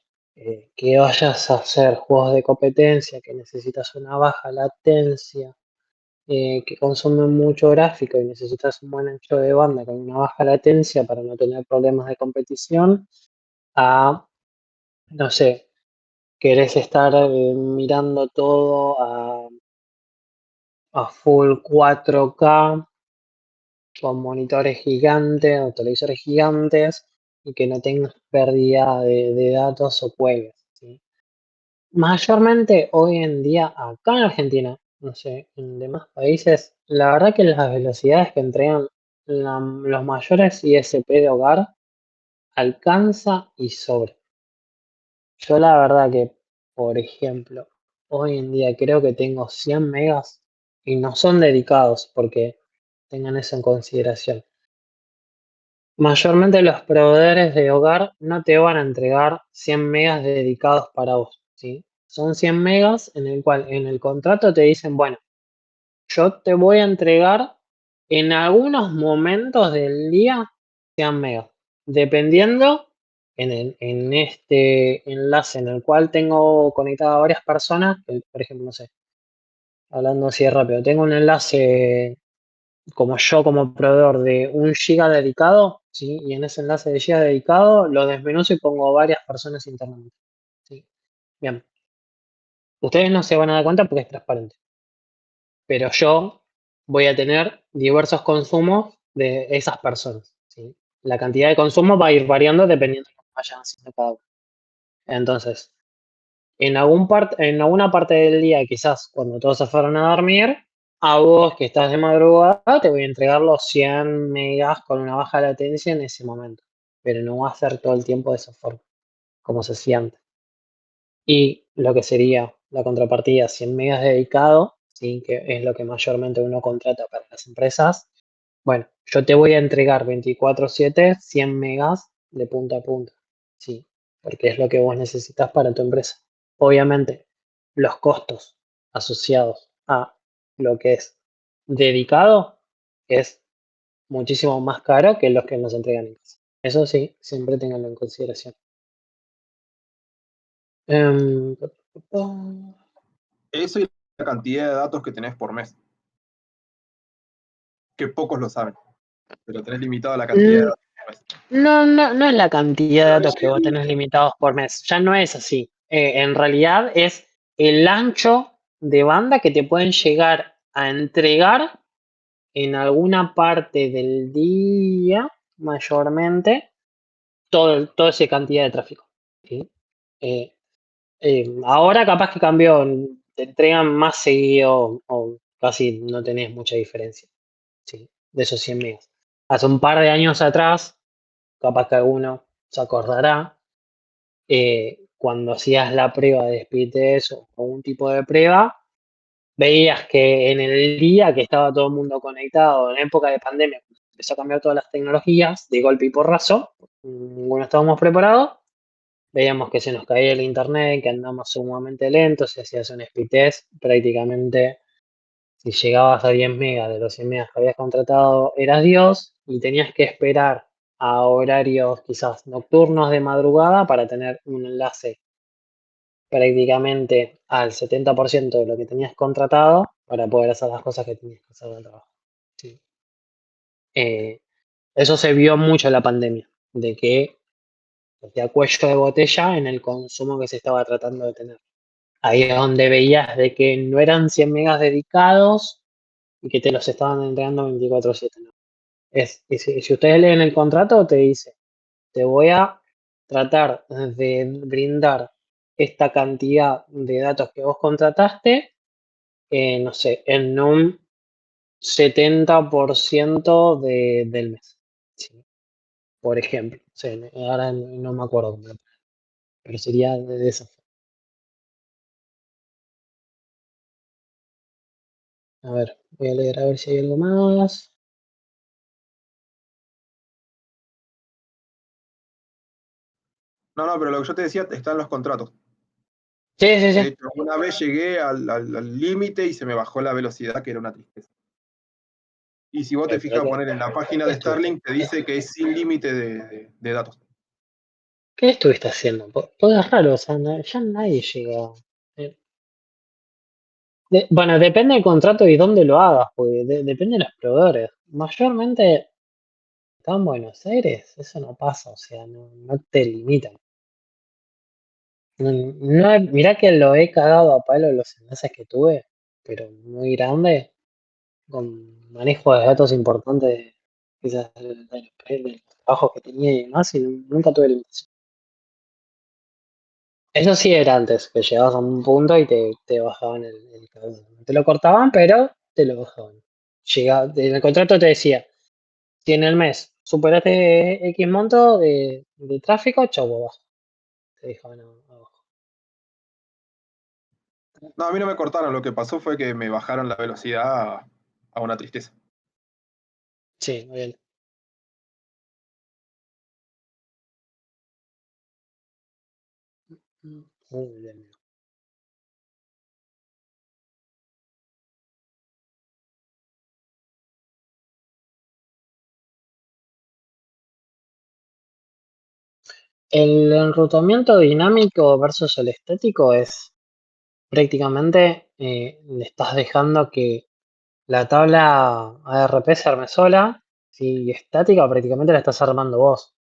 que vayas a hacer juegos de competencia, que necesitas una baja latencia, que consumen mucho gráfico y necesitas un buen ancho de banda con una baja latencia para no tener problemas de competición, a, no sé, querés estar mirando todo a full 4K con monitores gigantes o televisores gigantes y que no tengas pérdida de datos o cuelgues, ¿sí? Mayormente hoy en día acá en Argentina, no sé, en demás países, la verdad que las velocidades que entregan los mayores ISP de hogar alcanza y sobra. Yo la verdad que, por ejemplo, hoy en día creo que tengo 100 megas y no son dedicados porque tengan eso en consideración. Mayormente los proveedores de hogar no te van a entregar 100 megas dedicados para vos, ¿sí? Son 100 megas en el cual en el contrato te dicen, bueno, yo te voy a entregar en algunos momentos del día 100 megas, dependiendo en este enlace en el cual tengo conectadas a varias personas, por ejemplo, no sé, hablando así de rápido, tengo un enlace como yo como proveedor de 1 giga dedicado, ¿sí? Y en ese enlace de giga dedicado lo desmenuzo y pongo varias personas internamente, ¿sí? Bien, ustedes no se van a dar cuenta porque es transparente, pero yo voy a tener diversos consumos de esas personas, ¿sí? La cantidad de consumo va a ir variando dependiendo de lo que vayan haciendo cada uno. Entonces, en alguna parte del día, quizás cuando todos se fueron a dormir, a vos que estás de madrugada, te voy a entregar los 100 megas con una baja latencia en ese momento. Pero no va a ser todo el tiempo de esa forma, como se hacía antes. Y lo que sería la contrapartida, 100 megas dedicado, ¿sí? Que es lo que mayormente uno contrata para las empresas. Bueno, yo te voy a entregar 24/7 100 megas de punta a punta, ¿sí? Porque es lo que vos necesitas para tu empresa. Obviamente, los costos asociados a lo que es dedicado es muchísimo más caro que los que nos entregan en casa. Eso sí, siempre tenganlo en consideración. Em, Eso y la cantidad de datos que tenés por mes. Que pocos lo saben. Pero tenés limitado la cantidad de mm, datos por mes. no es la cantidad de datos que vos tenés limitados por mes. Ya no es así. En realidad es el ancho de banda que te pueden llegar a entregar en alguna parte del día, mayormente, toda esa cantidad de tráfico, ¿sí? Eh, Ahora capaz que cambió, te entregan más seguido o casi no tenés mucha diferencia, ¿sí? De esos 100 megas. Hace un par de años atrás, capaz que alguno se acordará, cuando hacías la prueba de speed test o algún tipo de prueba, veías que en el día que estaba todo el mundo conectado, en época de pandemia, empezó a cambiar todas las tecnologías de golpe y porrazo, ninguno estábamos preparados, veíamos que se nos caía el internet, que andamos sumamente lentos, si hacías un speed test, prácticamente si llegabas a 10 megas de los 100 megas que habías contratado, eras Dios y tenías que esperar a horarios quizás nocturnos de madrugada para tener un enlace prácticamente al 70% de lo que tenías contratado para poder hacer las cosas que tenías que hacer en el trabajo. Sí. Eso se vio mucho en la pandemia, de que hacía cuello de botella en el consumo que se estaba tratando de tener. Ahí es donde veías de que no eran 100 megas dedicados y que te los estaban entregando 24/7. ¿No? Si ustedes leen el contrato, te dice, te voy a tratar de brindar esta cantidad de datos que vos contrataste, no sé, en un 70% del mes. ¿Sí? Por ejemplo, sí, ahora no me acuerdo, pero sería de esa forma. A ver, voy a leer a ver si hay algo más. No, pero lo que yo te decía está en los contratos. Sí, sí, De sí. hecho, una vez llegué al límite y se me bajó la velocidad, que era una tristeza. Y si vos te fijas a poner en la página de Starlink, te dice que es sin límite de datos. ¿Qué estuviste haciendo? Todo es raro, o sea, ya nadie llega. Bueno, depende del contrato y dónde lo hagas, porque depende de los proveedores. Mayormente, acá en Buenos Aires, eso no pasa, o sea, no te limitan. Mirá que lo he cagado a palo los enlaces que tuve, pero muy grande, con manejo de datos importantes, quizás de los trabajos que tenía y demás, y nunca tuve limitación. Eso sí era antes, que llegabas a un punto y te bajaban el cable. Te lo cortaban, pero te lo bajaban. En el contrato te decía, si en el mes superaste X monto de tráfico, chau, abajo. Te dejaban abajo. No, a mí no me cortaron, lo que pasó fue que me bajaron la velocidad a una tristeza. Sí, muy bien. Muy bien. El enrutamiento dinámico versus el estático es prácticamente le estás dejando que la tabla ARP se arme sola, ¿sí? Y estática prácticamente la estás armando vos.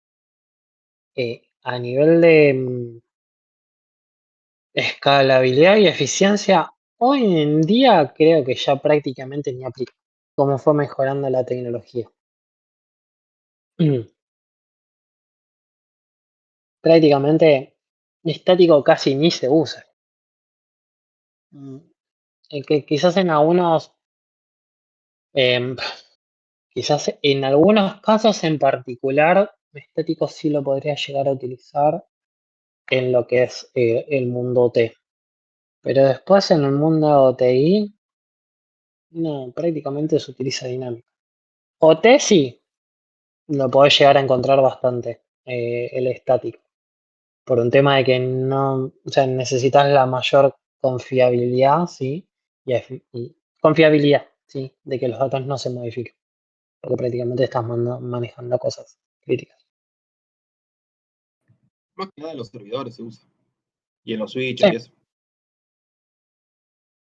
A nivel de escalabilidad y eficiencia, hoy en día creo que ya prácticamente ni aplica, como fue mejorando la tecnología. Prácticamente estático casi ni se usa. Que quizás en algunos, em, quizás en algunos casos en particular, estático sí lo podría llegar a utilizar en lo que es el mundo T. Pero después en el mundo TI, no, prácticamente se utiliza dinámico. O T sí, lo podés llegar a encontrar bastante, el estático. Por un tema de que no, o sea, necesitas la mayor confiabilidad, ¿sí? Y confiabilidad, ¿sí? De que los datos no se modifiquen. Porque prácticamente estás manejando cosas críticas. Más que nada en los servidores se usa. Y en los switches Sí, y eso.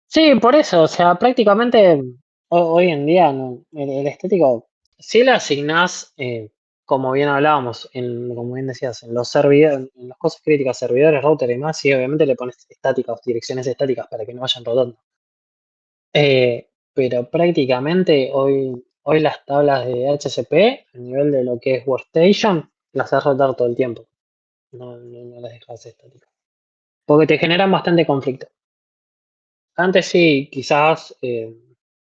sí, por eso, o sea, prácticamente hoy en día el estético, si le asignás, como bien hablábamos, como bien decías, en los servidores, en las cosas críticas, servidores, router y más, sí, obviamente le pones estáticas, direcciones estáticas para que no vayan rotando. Pero prácticamente hoy las tablas de HCP, a nivel de lo que es Workstation, las haces rotar todo el tiempo. No las dejas estáticas. Porque te generan bastante conflicto. Antes sí, quizás hace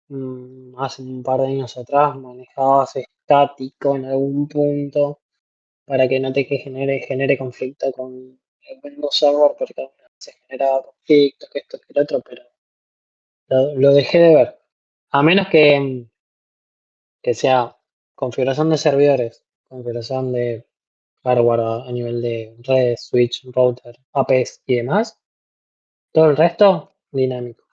un par de años atrás manejabas estático en algún punto para que no te genere conflicto con el Windows Server, porque a veces se generaba conflicto, que esto, que el otro, pero lo dejé de ver. A menos que sea configuración de servidores, configuración de hardware a nivel de redes, switch, router, APs y demás, todo el resto dinámico.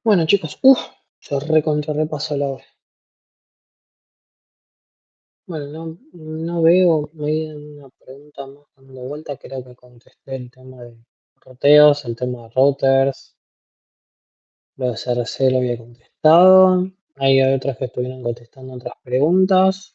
Bueno, chicos, se recontra repasó la hora. Bueno, no veo, me hay una pregunta más dando vuelta, creo que contesté el tema de roteos, el tema de routers, lo de CRC lo había contestado, hay otras que estuvieron contestando otras preguntas.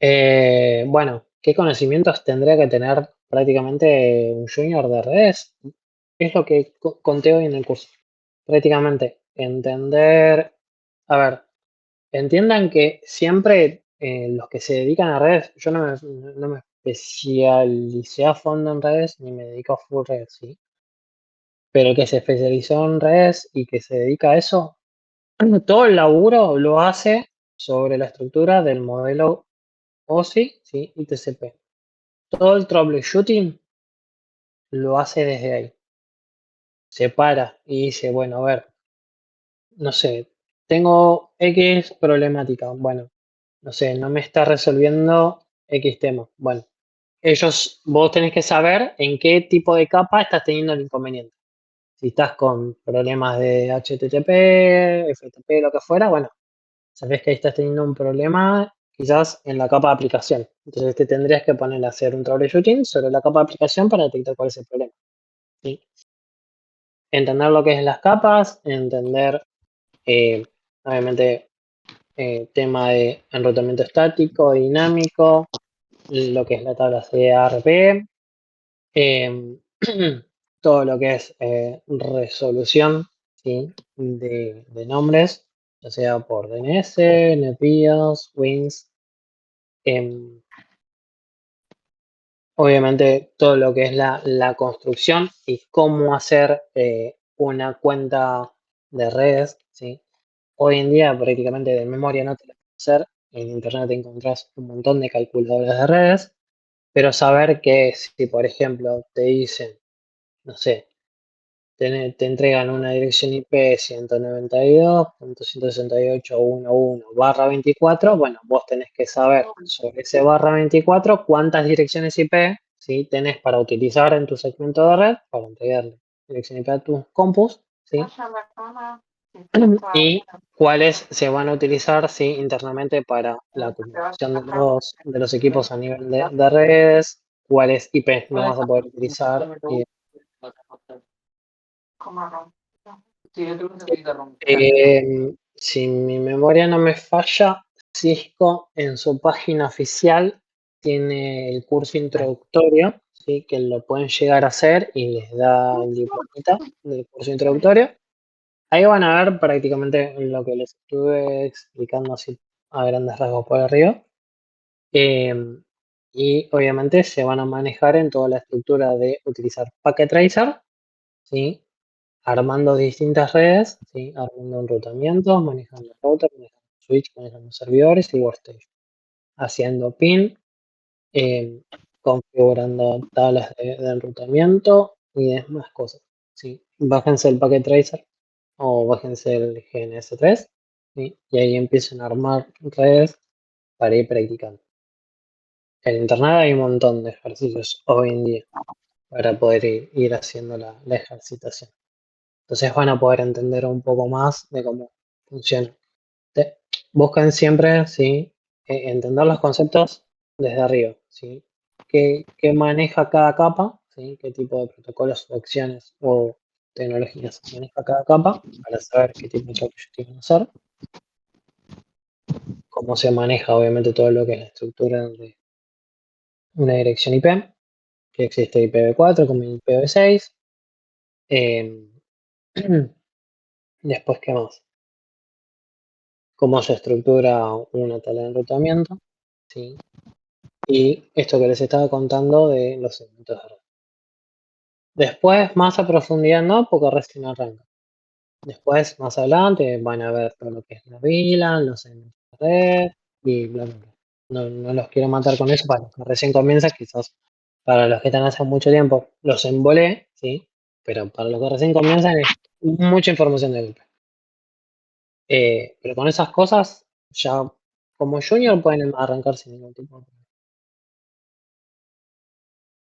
Bueno, ¿qué conocimientos tendría que tener prácticamente un junior de redes? Es lo que conté hoy en el curso. Prácticamente entender, a ver, entiendan que siempre los que se dedican a redes, yo no me especialicé a fondo en redes ni me dedico a full redes, ¿sí? Pero el que se especializó en redes y que se dedica a eso, todo el laburo lo hace sobre la estructura del modelo OSI, ¿sí? Y TCP. Todo el troubleshooting lo hace desde ahí. se para y dice, bueno, a ver, no sé, tengo X problemática, bueno, no sé, no me está resolviendo X tema. Bueno, vos tenés que saber en qué tipo de capa estás teniendo el inconveniente. Si estás con problemas de HTTP, FTP, lo que fuera, bueno, sabés que ahí estás teniendo un problema quizás en la capa de aplicación. Entonces te tendrías que poner a hacer un troubleshooting sobre la capa de aplicación para detectar cuál es el problema. ¿Sí? Entender lo que es las capas, entender, obviamente, tema de enrutamiento estático, dinámico, lo que es la tabla CRP, todo lo que es resolución, ¿sí? de nombres, ya sea por DNS, NetBIOS, Wins. Obviamente todo lo que es la construcción y cómo hacer una cuenta de redes, ¿sí? Hoy en día prácticamente de memoria no te lo puedes hacer. En internet encontrás un montón de calculadoras de redes, pero saber que si por ejemplo te dicen, no sé, te entregan una dirección IP 192.168.11/24, bueno, vos tenés que saber sobre ese /24 cuántas direcciones IP, ¿sí? tenés para utilizar en tu segmento de red, para entregarle dirección IP a tus compus, ¿sí? Y cuáles se van a utilizar, ¿sí? internamente para la comunicación de los equipos a nivel de redes, cuáles IP no vas a poder utilizar. Si mi memoria no me falla, Cisco en su página oficial tiene el curso introductorio, ¿sí? que lo pueden llegar a hacer y les da el diplomita del curso introductorio. Ahí van a ver prácticamente lo que les estuve explicando así a grandes rasgos por arriba. Y obviamente se van a manejar en toda la estructura de utilizar Packet Tracer, ¿sí? armando distintas redes, ¿sí? armando enrutamientos, manejando router, manejando switch, manejando servidores y workstation, haciendo pin, configurando tablas de enrutamiento y demás cosas. ¿sí? Bájense el Packet Tracer o bájense el GNS3 ¿sí? y ahí empiecen a armar redes para ir practicando. En internet hay un montón de ejercicios hoy en día para poder ir haciendo la ejercitación. Entonces van a poder entender un poco más de cómo funciona. Buscan siempre, ¿sí? Entender los conceptos desde arriba, ¿sí? ¿Qué maneja cada capa? ¿sí? ¿Qué tipo de protocolos o acciones o tecnologías maneja cada capa para saber qué tipo de troubleshooting hacer? Cómo se maneja, obviamente, todo lo que es la estructura de una dirección IP, que existe IPv4 como IPv6. Después, ¿qué más? Cómo se estructura una tabla de enrutamiento, ¿sí? Y esto que les estaba contando de los segmentos de red. Después, más a profundidad no, porque recién arranca. Después, más adelante, van a ver todo lo que es la VLAN, los segmentos de red y bla, bla, bla. No los quiero matar con eso para los que recién comienzan, quizás para los que están hace mucho tiempo los embolé, ¿sí? Pero para los que recién comienzan es mucha información de golpe. Pero con esas cosas, ya como junior pueden arrancar sin ningún tipo de problema.